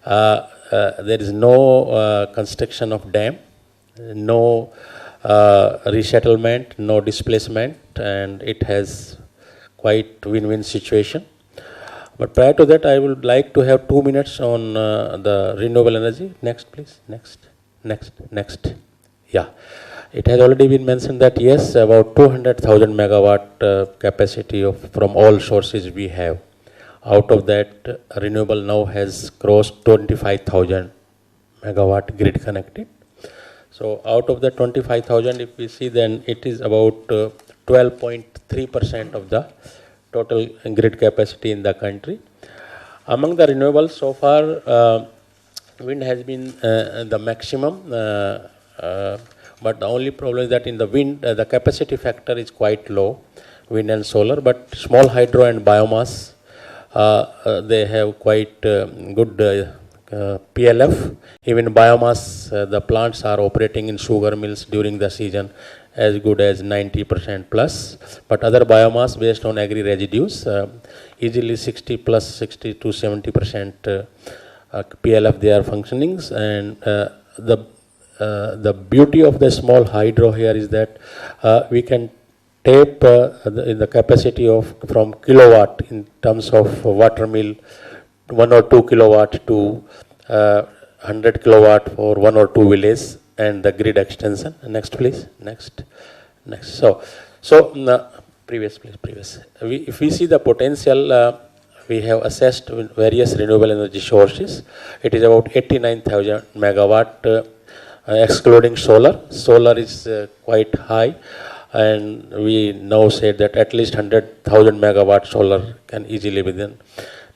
there is no construction of dam, no resettlement, no displacement, and it has quite win-win situation. But prior to that, I would like to have 2 minutes on the renewable energy. Next, please. Next. Yeah. It has already been mentioned that yes, about 200,000 megawatt capacity from all sources we have. Out of that, renewable now has crossed 25,000 megawatt grid connected. So out of the 25,000, if we see, then it is about 12.3% of the total grid capacity in the country. Among the renewables, so far, wind has been the maximum, but the only problem is that in the wind, the capacity factor is quite low, wind and solar, but small hydro and biomass, they have quite good PLF. Even biomass, the plants are operating in sugar mills during the season as good as 90% plus, but other biomass based on agri residues, easily 60 to 70% PLF they are functioning. And the beauty of the small hydro here is that we can tap the capacity of from kilowatt in terms of water mill, 1 or 2 kilowatt to 100 kilowatt for 1 or 2 villages, and the grid extension. Next, please. Next. So previous. If we see the potential, we have assessed various renewable energy sources. It is about 89,000 megawatt, excluding solar. Solar is quite high, and we now say that at least 100,000 megawatt solar can easily be done.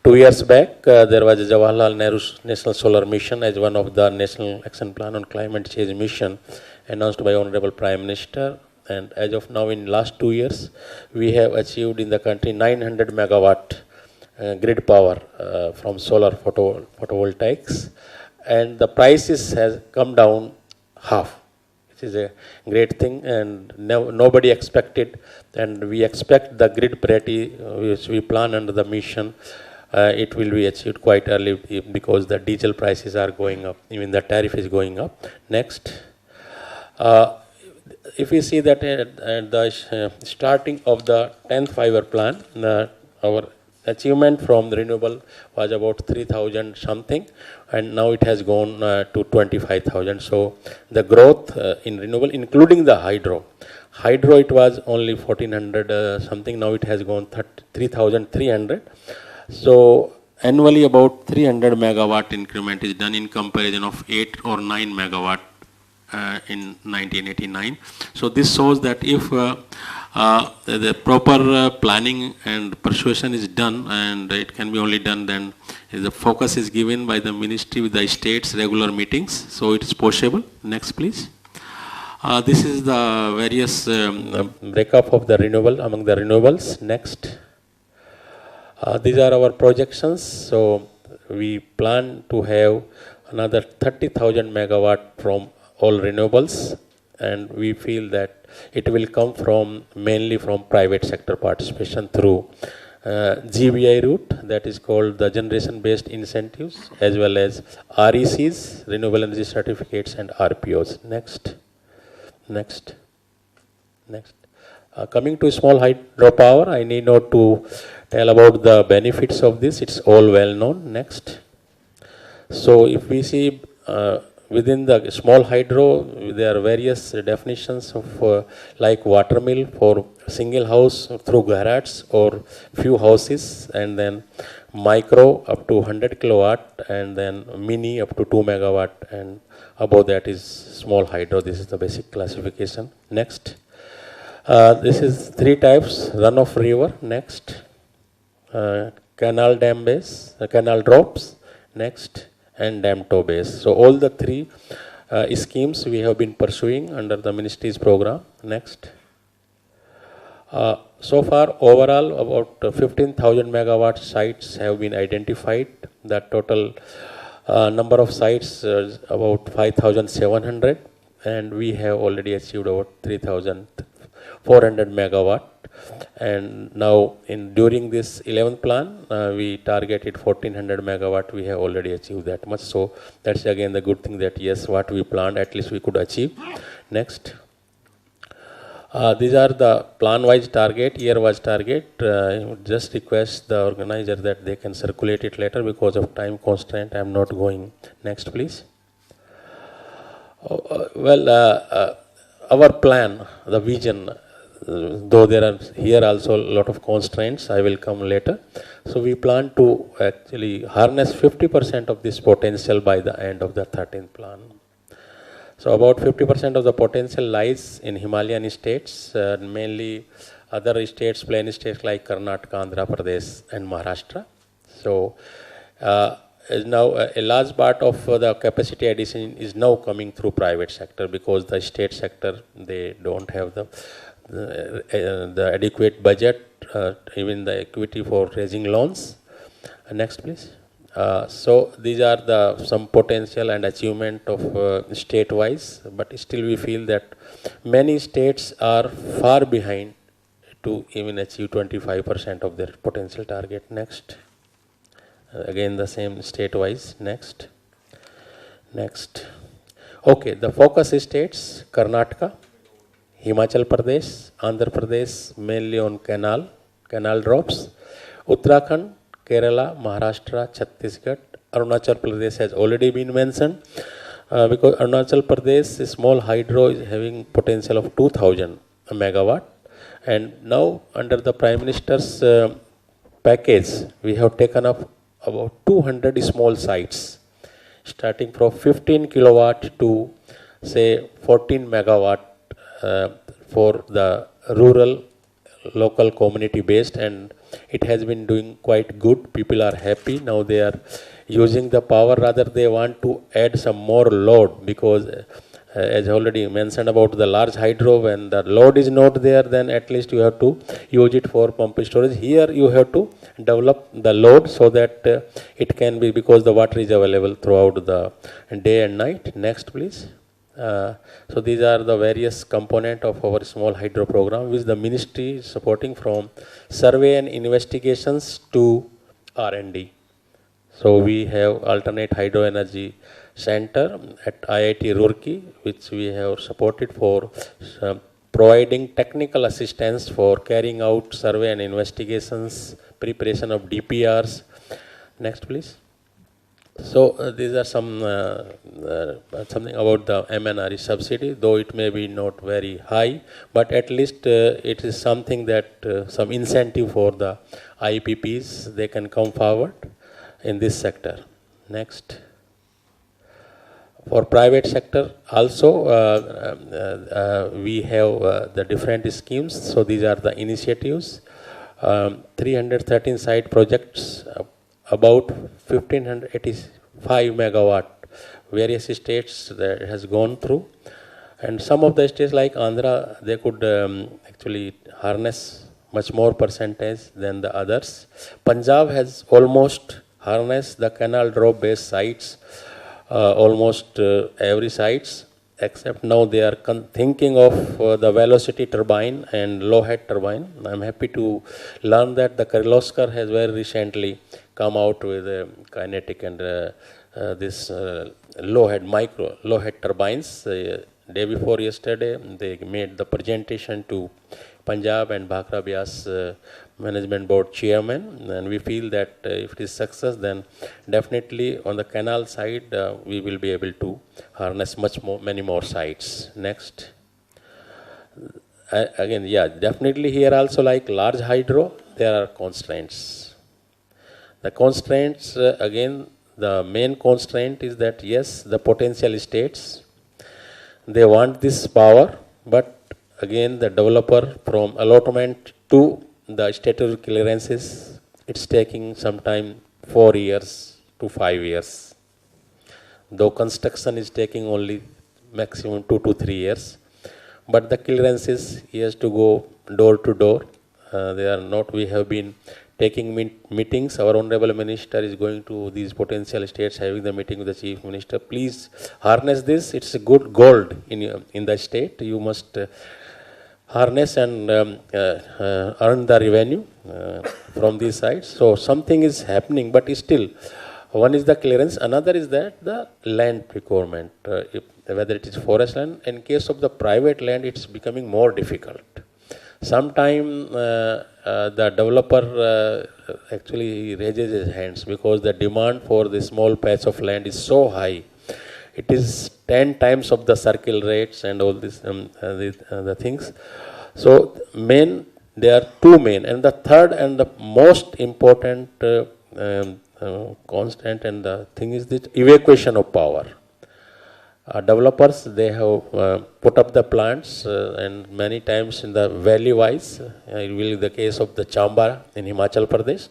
2 years back, there was a Jawaharlal Nehru National Solar Mission as one of the National Action Plan on Climate Change mission announced by Honorable Prime Minister. And as of now, in last 2 years, we have achieved in the country 900 megawatt grid power from solar photovoltaics, and the prices has come down half. It is a great thing, and nobody expected, and we expect the grid parity which we plan under the mission. It will be achieved quite early because the diesel prices are going up, even the tariff is going up. Next. If we see that at the starting of the 10th five-year plan, our achievement from the renewable was about 3,000 something, and now it has gone to 25,000. So the growth in renewable, including the hydro, it was only 1,400 something. Now it has gone 3,300. So annually about 300 megawatt increment is done in comparison of 8 or 9 megawatt in 1989. So this shows that if the proper planning and persuasion is done, and it can be only done then the focus is given by the ministry with the states regular meetings, so it is possible. Next please. This is the various breakup of the renewable among the renewables. Next. These are our projections. So we plan to have another 30,000 megawatt from all renewables, and we feel that it will come from mainly from private sector participation through GBI route, that is called the generation based incentives, as well as RECs, renewable energy certificates, and RPOs. Next. Coming to small hydropower, I need not to tell about the benefits of this, it's all well known. Next. So if we see within the small hydro, there are various definitions of like water mill for single house through garages or few houses, and then micro up to 100 kilowatt, and then mini up to 2 megawatt, and above that is small hydro. This is the basic classification. Next. This is three types: run of river. Next. Canal dam base, canal drops. Next. And dam toe base. So all the three schemes we have been pursuing under the ministry's program. Next. So far overall about 15,000 megawatt sites have been identified. The total number of sites is about 5,700, and we have already achieved about 3,400 megawatt. And now during this 11th plan, we targeted 1,400 megawatt. We have already achieved that much. So that's again the good thing, that yes, what we planned at least we could achieve. Next. These are the plan-wise target, year-wise target. I would just request the organizer that they can circulate it later because of time constraint. I am not going. Next, please. Our plan, the vision, though there are here also a lot of constraints, I will come later. So we plan to actually harness 50% of this potential by the end of the 13th plan. So about 50% of the potential lies in Himalayan states, mainly other states, plain states like Karnataka, Andhra Pradesh and Maharashtra. So now a large part of the capacity addition is now coming through private sector, because the state sector, they don't have the adequate budget, even the equity for raising loans. Next please. So these are some potential and achievement of state-wise, but still we feel that many states are far behind to even achieve 25% of their potential target. Next. Again the same state-wise. Next. Okay, the focus states: Karnataka, Himachal Pradesh, Andhra Pradesh, mainly on canal drops, Uttarakhand, Kerala, Maharashtra, Chhattisgarh. Arunachal Pradesh has already been mentioned, because Arunachal Pradesh small hydro is having potential of 2,000 megawatt, and now under the Prime Minister's package, we have taken up about 200 small sites, starting from 15 kilowatt to say 14 megawatt for the rural local community based, and it has been doing quite good. People are happy. Now they are using the power, rather they want to add some more load, because as already mentioned about the large hydro, when the load is not there, then at least you have to use it for pump storage. Here you have to develop the load so that it can be, because the water is available throughout the day and night. Next please. So these are the various components of our small hydro program, which the ministry is supporting, from survey and investigations to R&D. So we have alternate hydro energy center at IIT Roorkee, which we have supported for providing technical assistance for carrying out survey and investigations, preparation of DPRs. Next, please. So these are some something about the MNRE subsidy, though it may be not very high, but at least it is something that some incentive for the IPPs, they can come forward in this sector. Next. For private sector also, we have the different schemes. So these are the initiatives. 313 site projects, about 1585 megawatt. Various states that has gone through. And some of the states like Andhra, they could actually harness much more percentage than the others. Punjab has almost harnessed the canal drop based sites. Almost every sites, except now they are thinking of the velocity turbine and low head turbine. I'm happy to learn that the Kirloskar has very recently come out with kinetic and this low head turbines. Day before yesterday, they made the presentation to Punjab and Bhakra Bias Management Board chairman, and we feel that if it is success, then definitely on the canal side, we will be able to harness many more sites. Next. Again, yeah, definitely here also like large hydro, there are constraints. The constraints, again, the main constraint is that yes, the potential states, they want this power, but again, the developer from allotment to the statutory clearances, it's taking some time 4 years to 5 years. Though construction is taking only maximum 2 to 3 years, but the clearances, he has to go door to door. They are not, we have been taking meetings. Our Honorable Minister is going to these potential states, having the meeting with the Chief Minister. Please harness this. It's a good gold in the state. You must harness and earn the revenue from these sites. So something is happening, but still, one is the clearance, another is that the land procurement, whether it is forest land. In case of the private land, it's becoming more difficult. Sometime the developer actually raises his hands because the demand for the small patch of land is so high. It is 10 times of the circle rates and all this the things. So there are two main, and the third and the most important constant and the thing is this evacuation of power. Developers, they have put up the plants and many times in the valley wise, it will be the case of the Chamba in Himachal Pradesh.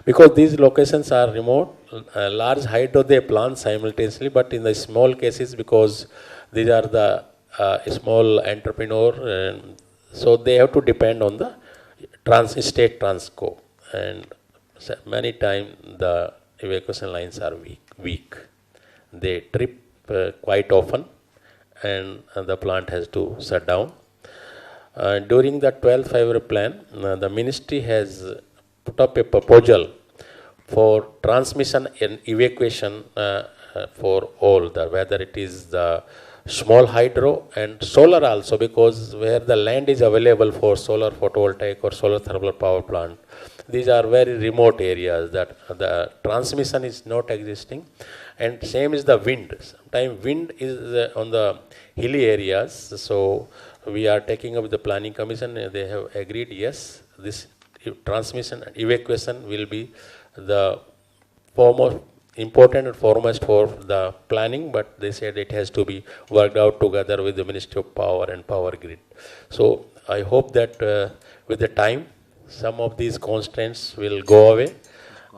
Because these locations are remote, large hydro they plant simultaneously, but in the small cases, because these are the small entrepreneur, so they have to depend on the state transco, and many times the evacuation lines are weak. They trip quite often, and the plant has to shut down. During the 12th Five-Year Plan, the ministry has put up a proposal for transmission and evacuation for all, whether it is the small hydro and solar also, because where the land is available for solar photovoltaic or solar thermal power plant, these are very remote areas that the transmission is not existing. And same is the wind. Sometimes wind is on the hilly areas, so we are taking up with the planning commission. They have agreed, yes, this transmission and evacuation will be the foremost important and foremost for the planning, but they said it has to be worked out together with the Ministry of Power and Power Grid. So I hope that with the time, some of these constraints will go away,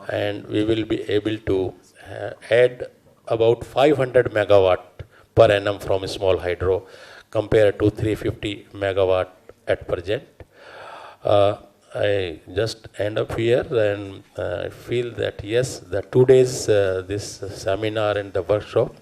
and we will be able to add about 500 megawatt per annum from small hydro compared to 350 megawatt at present. I just end up here, and I feel that yes, the 2 days this seminar and the workshop,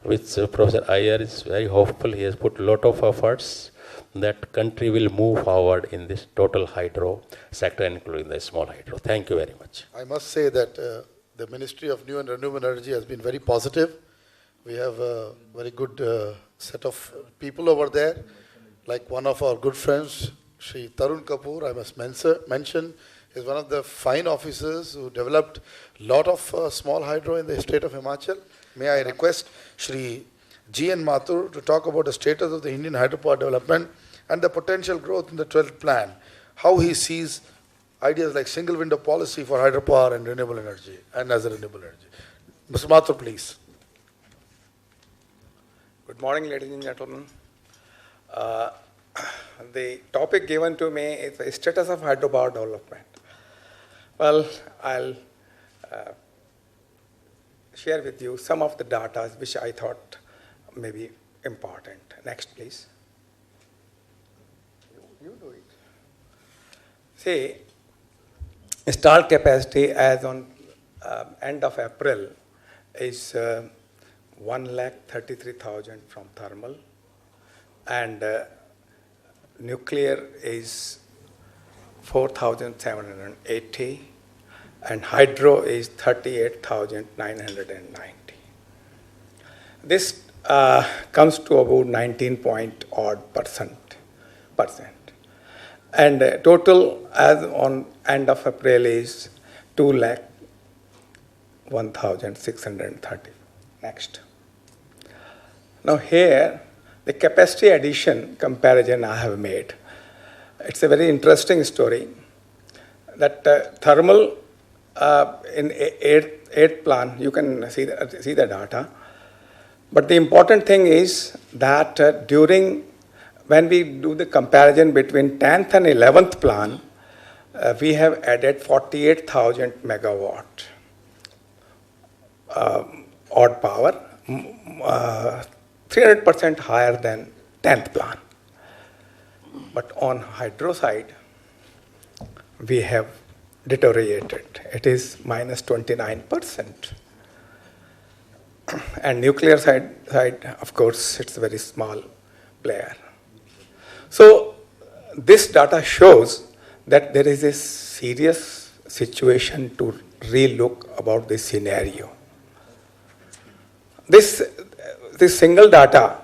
which Professor Iyer is very hopeful. He has put a lot of efforts that country will move forward in this total hydro sector, including the small hydro. Thank you very much. I must say that the Ministry of New and Renewable Energy has been very positive. We have a very good set of people over there. like one of our good friends, Shri Tarun Kapoor, I must mention, is one of the fine officers who developed a lot of small hydro in the state of Himachal. May I request Shri G.N. Mathur to talk about the status of the Indian hydropower development and the potential growth in the 12th plan, how he sees ideas like single window policy for hydropower and renewable energy, and as a renewable energy. Mr. Mathur, please. Good morning, ladies and gentlemen. The topic given to me is the status of hydropower development. Well, I'll share with you some of the data which I thought may be important. Next, please. You do it. See, installed capacity as on end of April is 1,33,000 from thermal, and nuclear is 4,780, and hydro is 38,990. This comes to about 19% and total as on end of April is 2,01,630. Next. Now here, the capacity addition comparison I have made. It's a very interesting story that thermal in 8th plan, you can see the data. But the important thing is that when we do the comparison between 10th and 11th plan, we have added 48,000 megawatt odd power, 300% higher than 10th plan. But on hydro side, we have deteriorated. It is minus 29%. And nuclear side, of course, it's a very small player. So this data shows that there is a serious situation to relook about this scenario. This single data,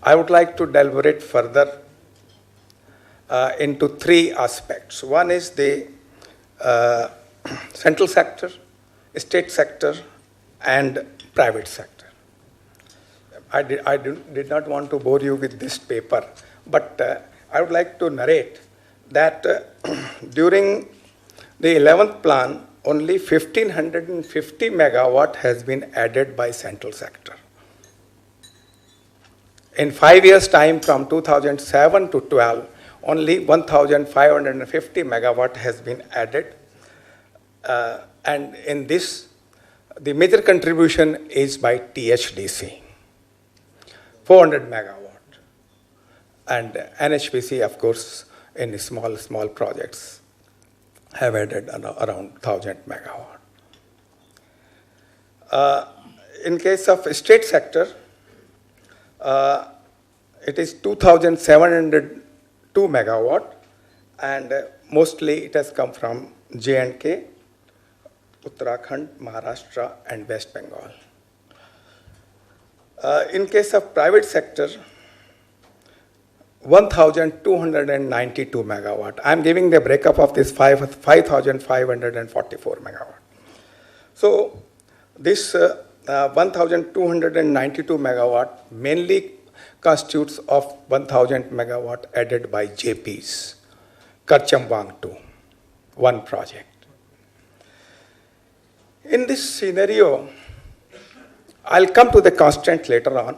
I would like to deliberate further into 3 aspects. One is the central sector, state sector, and private sector. I did not want to bore you with this paper, but I would like to narrate that during the 11th plan, only 1,550 megawatt has been added by central sector. In 5 years' time, from 2007 to 12, only 1,550 megawatt has been added. And in this, the major contribution is by THDC, 400 megawatt. And NHPC, of course, in small projects, have added around 1,000 megawatt. In case of state sector, it is 2,702 megawatt, and mostly it has come from J&K, Uttarakhand, Maharashtra, and West Bengal. In case of private sector, 1,292 megawatt. I'm giving the breakup of this 5,544 megawatt. So this 1,292 megawatt mainly constitutes of 1,000 megawatt added by JPs, Karchambang 2, one project. In this scenario, I'll come to the constant later on,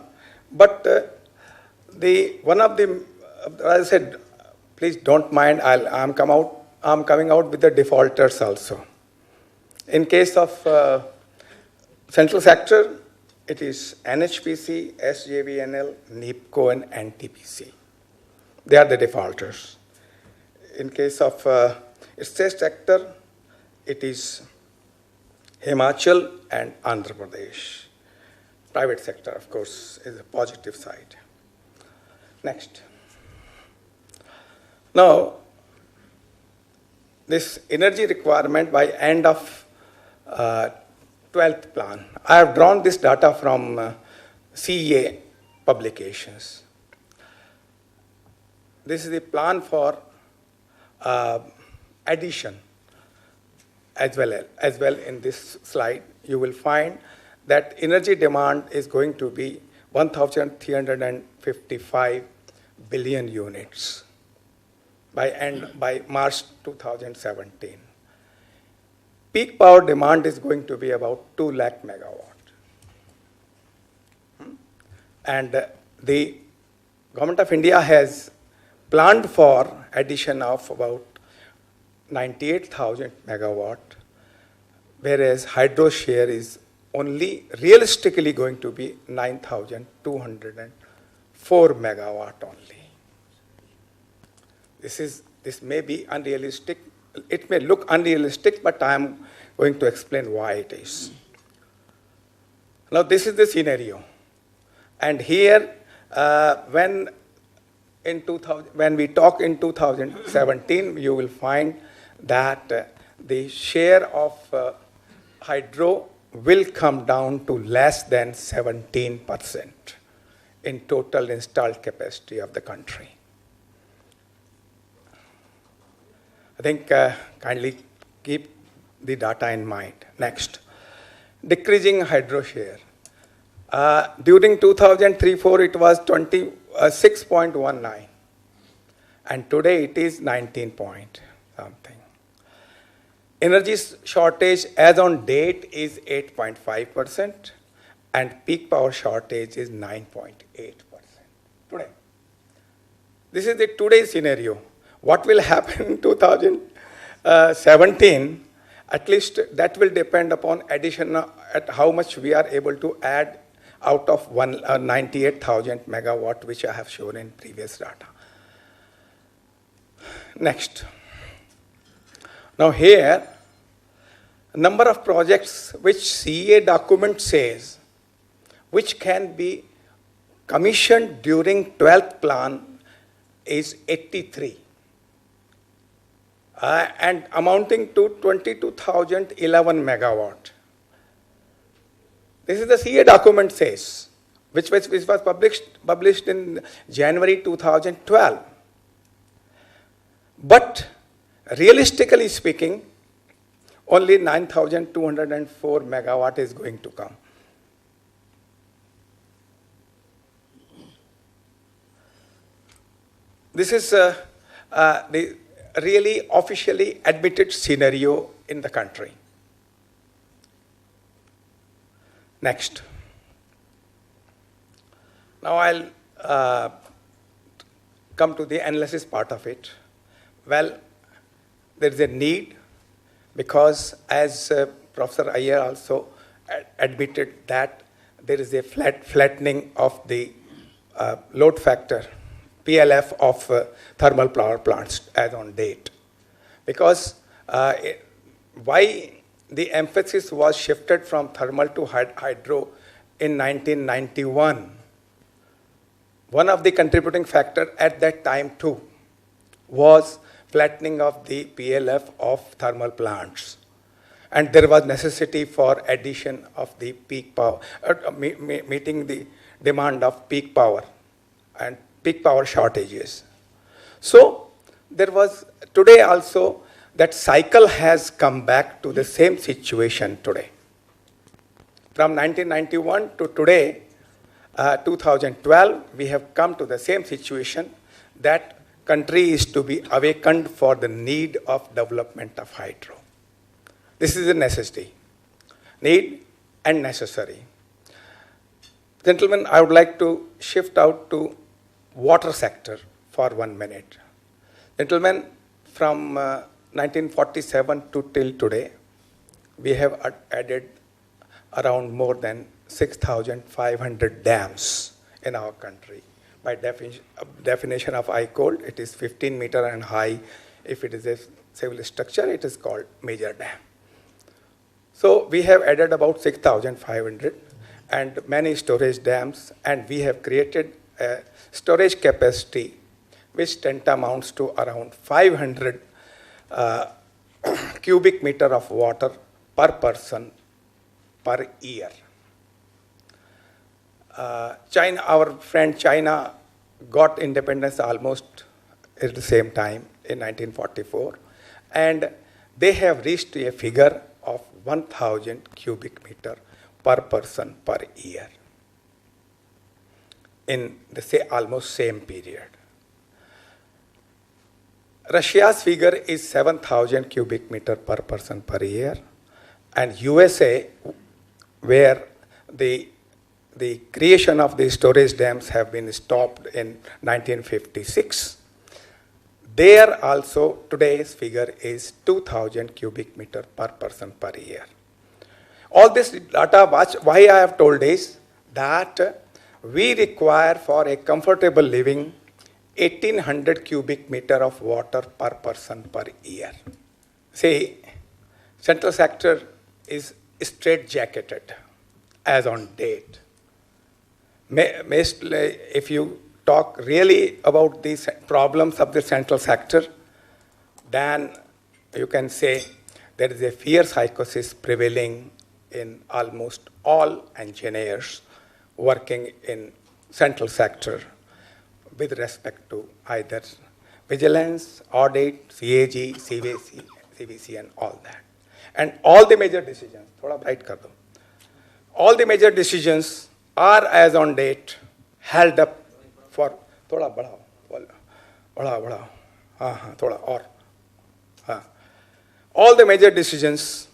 but as I said, please don't mind, I'm coming out with the defaulters also. In case of central sector, it is NHPC, SJVNL, NIPCO, and NTPC. They are the defaulters. In case of state sector, it is Himachal and Andhra Pradesh. Private sector, of course, is a positive side. Next. Now, this energy requirement by end of 12th plan. I have drawn this data from CEA publications. this is the plan for addition as well in this slide. You will find that energy demand is going to be 1,355 billion units by March 2017. Peak power demand is going to be about 2 lakh megawatt. And the Government of India has planned for addition of about 98,000 megawatt, whereas hydro share is only realistically going to be 9,204 megawatt only. This may be unrealistic. It may look unrealistic, but I am going to explain why it is. Now this is the scenario. And here, when we talk in 2017, you will find that the share of hydro will come down to less than 17% in total installed capacity of the country. I think kindly keep the data in mind. Next, decreasing hydro share. During 2003-04, it was 6.19, and today it is 19 point something. Energy shortage as on date is 8.5%, and peak power shortage is 9.8% today. This is the today's scenario. What will happen in 2017? At least that will depend upon addition at how much we are able to add out of 98,000 megawatt, which I have shown in previous data. Next. Now here, number of projects which CEA document says, which can be commissioned during 12th plan is 83. And amounting to 22,011 megawatt. This is the CA document says, which was published in January 2012. But realistically speaking, only 9,204 megawatt is going to come. This is the really officially admitted scenario in the country. Next. Now I'll come to the analysis part of it. Well, there is a need because as Professor Iyer also admitted that there is a flattening of the load factor, PLF of thermal power plants as on date. Because why the emphasis was shifted from thermal to hydro in 1991. One of the contributing factor at that time too was flattening of the PLF of thermal plants. And there was necessity for addition of the peak power, meeting the demand of peak power and peak power shortages. So there was today also that cycle has come back to the same situation today. From 1991 to today, 2012, we have come to the same situation that country is to be awakened for the need of development of hydro. This is a necessity, need and necessary. Gentlemen, I would like to shift out to water sector for 1 minute. Gentlemen, from 1947 to till today, we have added around more than 6,500 dams in our country. By definition of ICOL, it is 15 meter and high. If it is a civil structure, it is called major dam. So we have added about 6,500 and many storage dams, and we have created a storage capacity which amounts to around 500 cubic meter of water per person per year. China, our friend China got independence almost at the same time in 1944, and they have reached a figure of 1,000 cubic meter per person per year in the almost same period. Russia's figure is 7,000 cubic meter per person per year, and USA, where the creation of the storage dams have been stopped in 1956, there also today's figure is 2,000 cubic meter per person per year. All this data, why I have told is that we require for a comfortable living 1,800 cubic meter of water per person per year. See, central sector is straight-jacketed as on date. If you talk really about these problems of the central sector, then you can say there is a fierce psychosis prevailing in almost all engineers working in central sector with respect to either vigilance, audit, CAG, CVC, and all that. And all the major decisions, thoda bright kar do. All the major decisions are as on date held up for thoda badhao, thoda or. All the major decisions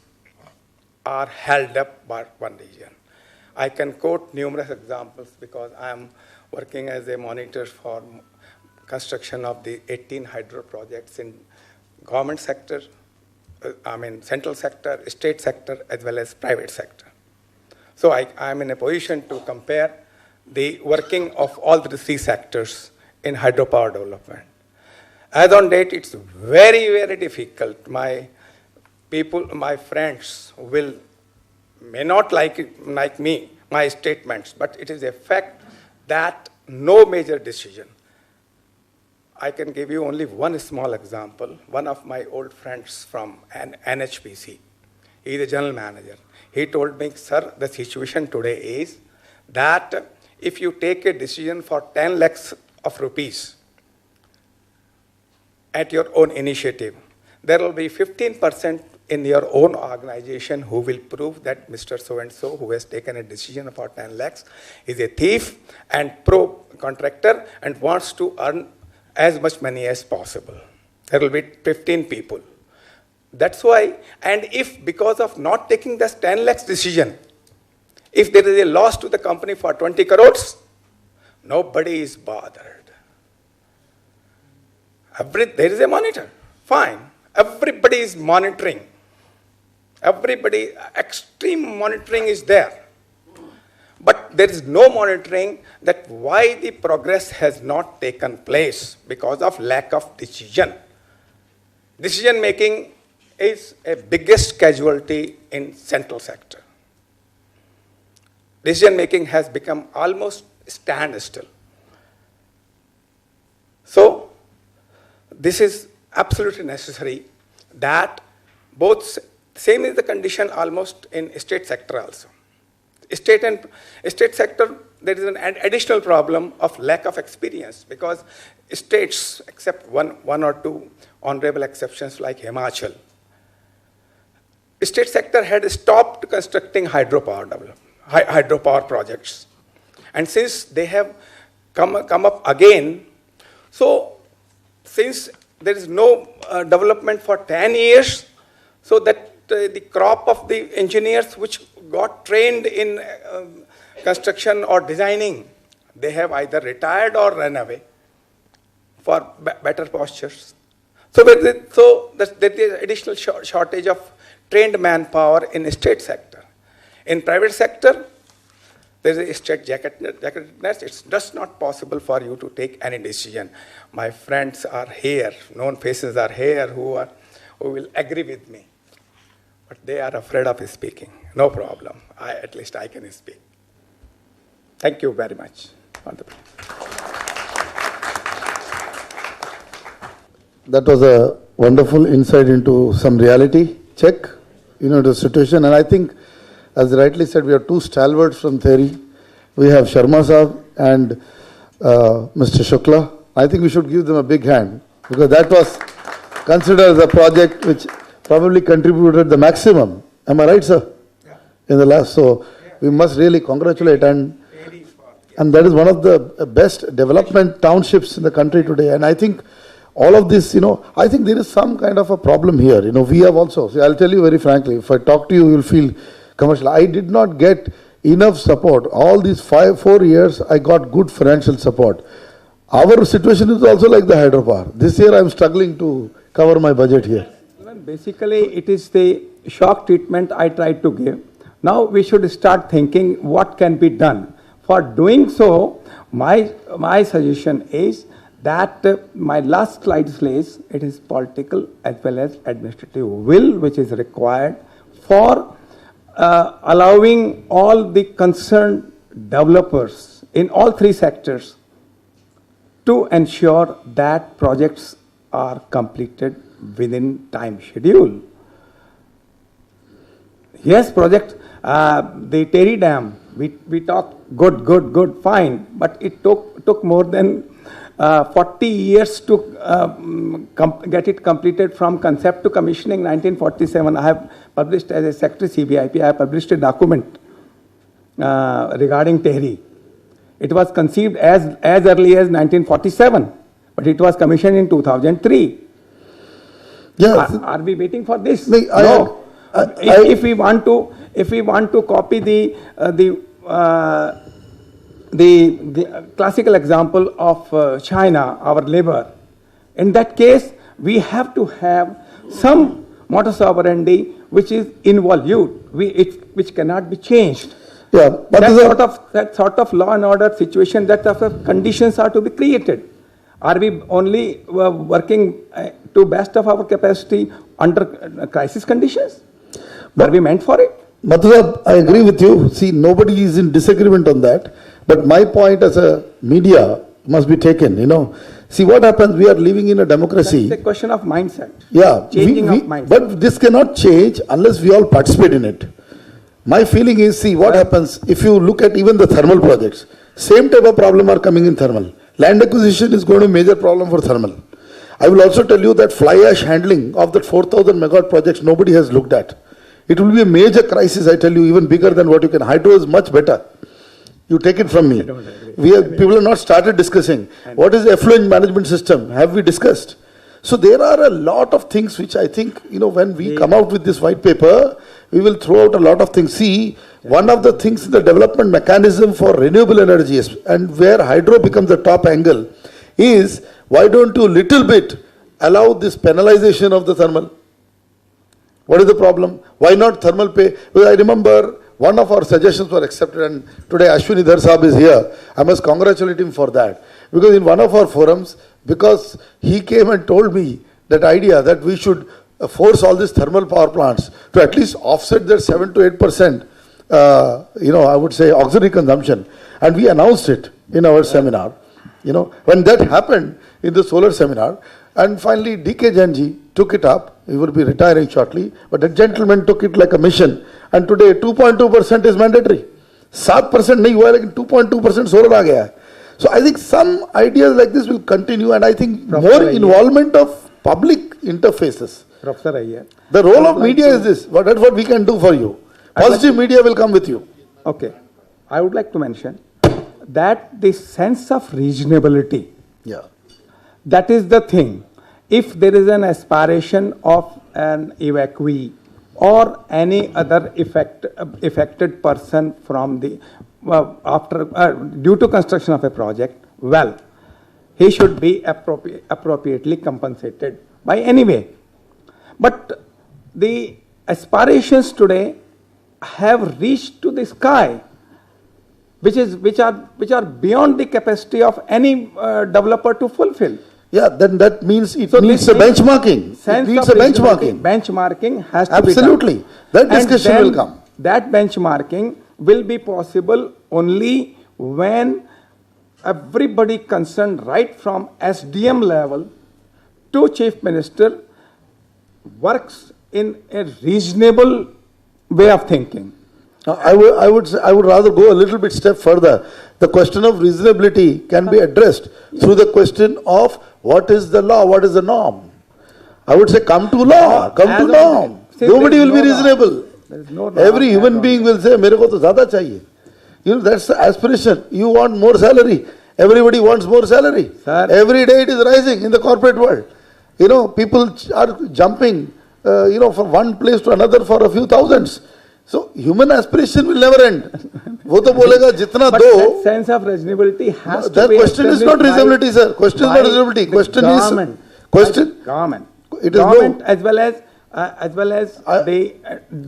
are held up by one region. I can quote numerous examples because I am working as a monitor for construction of the 18 hydro projects in government sector, central sector, state sector, as well as private sector. So I am in a position to compare the working of all the three sectors in hydropower development. As on date, it's very, very difficult. My friends may not like me, my statements, but it is a fact that no major decision. I can give you only one small example. One of my old friends from an NHPC, he is a general manager. He told me, sir, the situation today is that if you take a decision for 10 lakhs of rupees at your own initiative, there will be 15% in your own organization who will prove that Mr. So-and-so who has taken a decision for 10 lakhs is a thief and pro-contractor and wants to earn as much money as possible. There will be 15 people. That's why, and if because of not taking this 10 lakhs decision, if there is a loss to the company for 20 crores, nobody is bothered. There is a monitor, fine. Everybody is monitoring. Extreme monitoring is there. But there is no monitoring that why the progress has not taken place because of lack of decision. Decision making is a biggest casualty in central sector. Decision making has become almost standstill. So this is absolutely necessary that both, same is the condition almost in state sector also. State sector, there is an additional problem of lack of experience because states, except one or two honorable exceptions like Himachal, state sector had stopped constructing hydropower projects. And since they have come up again, so since there is no development for 10 years, so that the crop of the engineers which got trained in construction or designing, they have either retired or run away for better postures. So there is additional shortage of trained manpower in the state sector. In private sector, there is a straitjacketedness. It's just not possible for you to take any decision. My friends are here, known faces are here who will agree with me. But they are afraid of speaking. No problem. At least I can speak. Thank you very much. That was a wonderful insight into some reality check, the situation. And I think, as rightly said, we have two stalwarts from theory. We have Sharma Saab and Mr. Shukla. I think we should give them a big hand because that was considered as a project which probably contributed the maximum. Am I right, sir? Yeah. In the last, so we must really congratulate, and that is one of the best development townships in the country today. And I think all of this, I think there is some kind of a problem here. We have also, see, I'll tell you very frankly, if I talk to you, you'll feel commercial. I did not get enough support. All these 4 years, I got good financial support. Our situation is also like the hydropower. This year, I'm struggling to cover my budget here. Basically, it is the shock treatment I tried to give. Now we should start thinking what can be done. For doing so, my suggestion is that my last slide says it is political as well as administrative will which is required for allowing all the concerned developers in all 3 sectors to ensure that projects are completed within time schedule. Yes, project, the Terry Dam, we talked good, fine, but it took more than 40 years to get it completed from concept to commissioning. 1947, I have published as a secretary CBIP, I have published a document regarding Terry. It was conceived as early as 1947, but it was commissioned in 2003. Yes. Are we waiting for this? No. If we want to copy the classical example of China, our labor, in that case, we have to have some modus operandi which is involute, which cannot be changed. Yeah, but that sort of law and order situation, that sort of conditions are to be created. Are we only working to best of our capacity under crisis conditions? Are we meant for it? Madhusab, I agree with you. See, nobody is in disagreement on that. But my point as a media must be taken, See what happens, we are living in a democracy. It's a question of mindset. Yeah. Changing of mindset. But this cannot change unless we all participate in it. My feeling is, see what happens, if you look at even the thermal projects, same type of problem are coming in thermal. Land acquisition is going to be a major problem for thermal. I will also tell you that fly ash handling of the 4,000 megawatt projects, nobody has looked at. It will be a major crisis, I tell you, even bigger than what you can. Hydro is much better. You take it from me. People have not started discussing. What is the effluent management system? Have we discussed? So there are a lot of things which I think, when we come out with this white paper, we will throw out a lot of things. See, one of the things in the development mechanism for renewable energies and where hydro becomes the top angle is, why don't you little bit allow this penalization of the thermal? What is the problem? Why not thermal pay? Well, I remember one of our suggestions were accepted, and today Ashwini Dhar Saab is here. I must congratulate him for that. Because in one of our forums, because he came and told me that idea that we should force all these thermal power plants to at least offset their 7 to 8%, I would say auxiliary consumption. And we announced it in our seminar. When that happened in the solar seminar, and finally DK Jainji took it up. He will be retiring shortly, but that gentleman took it like a mission. And today 2.2% is mandatory. 7% nahi hua, lekin 2.2% solar aa gaya. So I think some ideas like this will continue, and I think more involvement of public interfaces. The role of media is this. That's what we can do for you. Positive media will come with you. Okay. I would like to mention that the sense of reasonability, that is the thing. If there is an aspiration of an evacuee or any other affected person from the due to construction of a project, well, he should be appropriately compensated by any way. But the aspirations today have reached to the sky, which are beyond the capacity of any developer to fulfill. Yeah, then that means it needs a benchmarking. It needs a benchmarking. Benchmarking has to Absolutely. be done. That discussion will come. That benchmarking will be possible only when everybody concerned, right from SDM level to Chief Minister, works in a reasonable way of thinking. I would rather go a little bit step further. The question of reasonability can be addressed through the question of what is the law, what is the norm? I would say come to law, come to norm. Nobody will be reasonable. There is no Every human being will say, "Mere ko to zyada chahiye." You know, that's the aspiration. You want more salary. Everybody wants more salary. Sir. Every day it is rising in the corporate world. You know, people are jumping, from one place to another for a few thousands. So human aspiration will never end. वो तो बोलेगा जितना But दो. that sense of reasonability has to The be question is not established reasonability, sir. Question is by not reasonability. the Question government. is question. Government. It is Government no. as well as the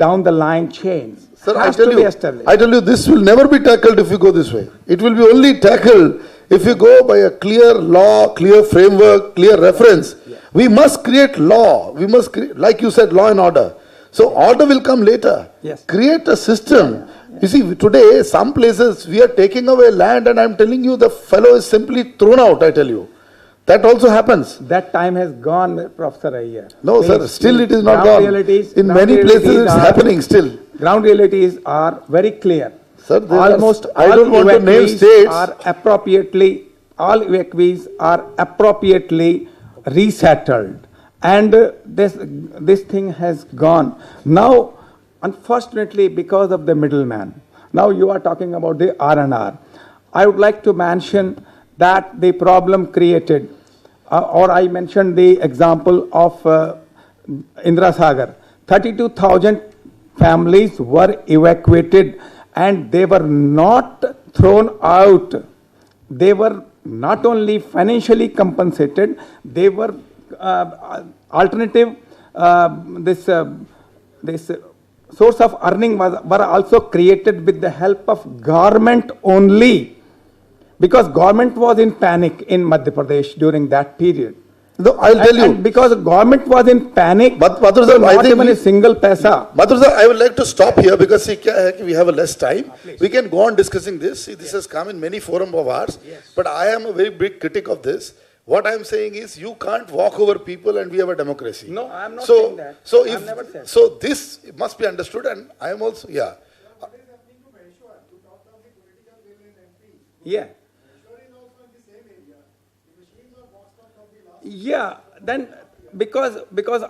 down the line chains. Sir, has to be established. I tell you, this will never be tackled if you go this way. It will be only tackled if you go by a clear law, clear framework, clear reference. Yeah. We must create law. We must create, like you said, law and order. So order will come later. Yes. Create a system. You see, today, some places we are taking away land and I'm telling you, the fellow is simply thrown out, I tell you. That also happens. That time has gone, Professor Iyer. No, sir, still it is not ground gone. realities- In ground many places realities it's are- happening still. Ground realities are very clear. Sir, there are- Almost I all don't want to name evacuees states. are appropriately, all evacuees are appropriately resettled. And this thing has gone. Now, unfortunately, because of the middleman, now you are talking about the R&R. I would like to mention that the problem created, or I mentioned the example of Indra Sagar. 32,000 families were evacuated and they were not thrown out. They were not only financially compensated, they were alternative, this source of earning were also created with the help of government only. Because government was in panic in Madhya Pradesh during that period. No, I'll tell you. And because government was in panic, Mathur sir, I not think even a single paisa. Mathur sir, I would like to stop here because see, we have a less time. We can go on discussing this. See, this has come in many forums of ours. But I am a very big critic of this. What I am saying is you can't walk over people and we have a democracy. No, I am not saying that. So, I've never said. so this must be understood and I am also, yeah. Yeah. Yeah, then because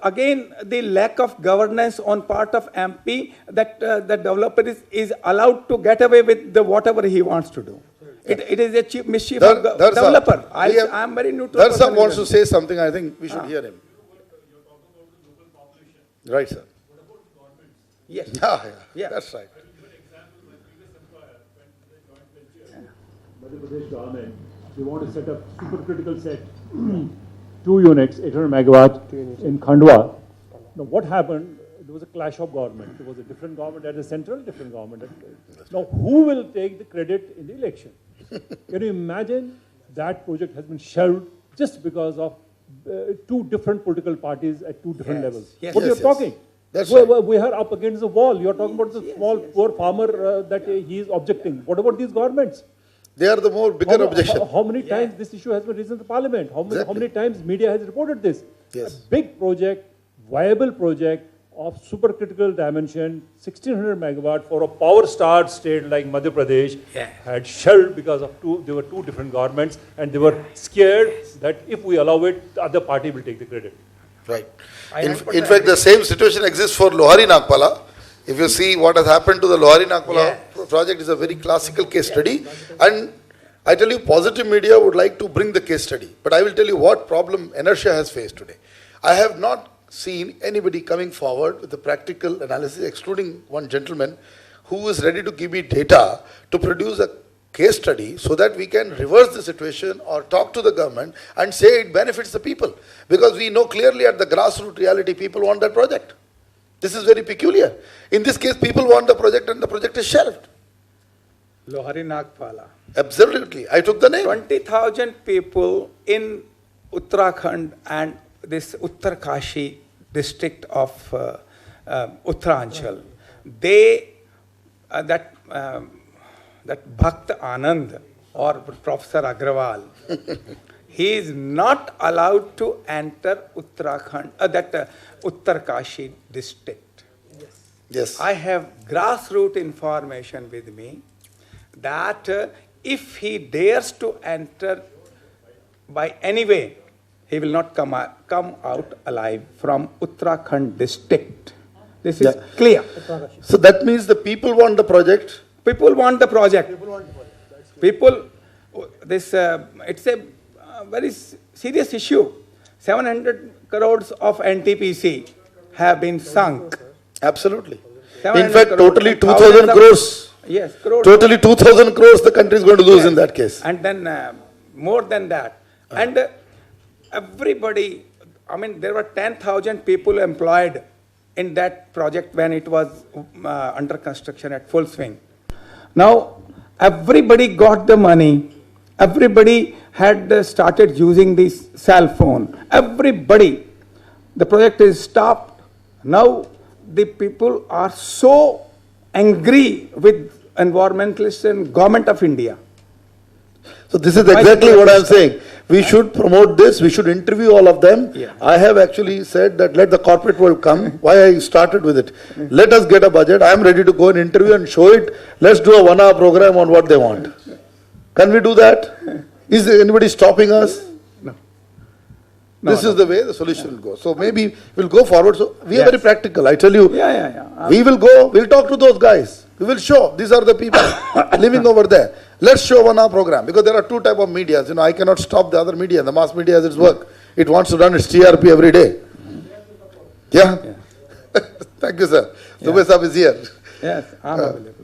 again the lack of governance on part of MP, that the developer is allowed to get away with the whatever he wants to do. It is a cheap mischief of developer. I am very neutral. Darsa wants to say something. I think we should hear him. Right, sir. Yes. Yeah, that's right. Madhya Pradesh government, they want to set up supercritical set, 2 units, 800 megawatt in Khandwa. Now what happened, there was a clash of government. There was a different government at the central, different government at the... Now who will take the credit in the election? Can you imagine that project has been shelved just because of 2 different political parties at 2 different levels? Yes. What Yes, you're talking? That's We are up against the wall. You're talking about the small poor farmer that he is objecting. What about these governments? They are the more bigger objection. How many times this issue has been raised in the parliament? How many times media has reported this? Yes. A big project, viable project of supercritical dimension, 1600 megawatt for a power-starved state like Madhya Pradesh had shelved because of there were 2 different governments and they were scared that if we allow it, the other party will take the credit. Right. In fact, the same situation exists for Lohari Nagpala. If you see what has happened to the Lohari Nagpala project is a very classical case study. And I tell you, positive media would like to bring the case study. But I will tell you what problem inertia has faced today. I have not seen anybody coming forward with a practical analysis, excluding one gentleman who is ready to give me data to produce a case study so that we can reverse the situation or talk to the government and say it benefits the people. Because we know clearly at the grassroots reality, people want that project. This is very peculiar. In this case, people want the project and the project is shelved. Lohari Nagpala. Absolutely. I took the name. 20,000 people in Uttarakhand and this Uttarkashi district of Uttaranchal. They, that Bhakt Anand or Professor Agrawal, he is not allowed to enter Uttarakhand, Uttarkashi district. Yes. I have grassroots information with me that if he dares to enter by any way he will not come out alive from Uttarakhand district. This is clear. So that means the people want the project. People want the project. People, it's a very serious issue. 700 crores of NTPC have been sunk. Absolutely. 700 In fact, crores totally and 2,000 crores. Yes, crores. Totally 2,000 crores the country is going to lose in that case. And then more than that. And everybody, I mean, there were 10,000 people employed in that project when it was under construction at full swing. Now, everybody got the money. Everybody had started using this cell phone. Everybody. The project is stopped. Now, the people are so angry with environmentalists and government of India. So this is exactly what I'm saying. We should promote this. We should interview all of them. Yeah. I have actually said that let the corporate world come. Why I started with it. Let us get a budget. I'm ready to go and interview and show it. Let's do a 1-hour program on what they want. Can we do that? Is there anybody stopping us? No. This is the way the solution will go. So maybe we'll go forward. So we are very practical. I tell you, we will go, we'll talk to those guys. We will show these are the people living over there. Let's show 1-hour program because there are two types of medias. You know, I cannot stop the other media. The mass media has its work. It wants to run its TRP every day. Yeah? Thank you, sir. Dubey Saab is here. Yes, I'm available.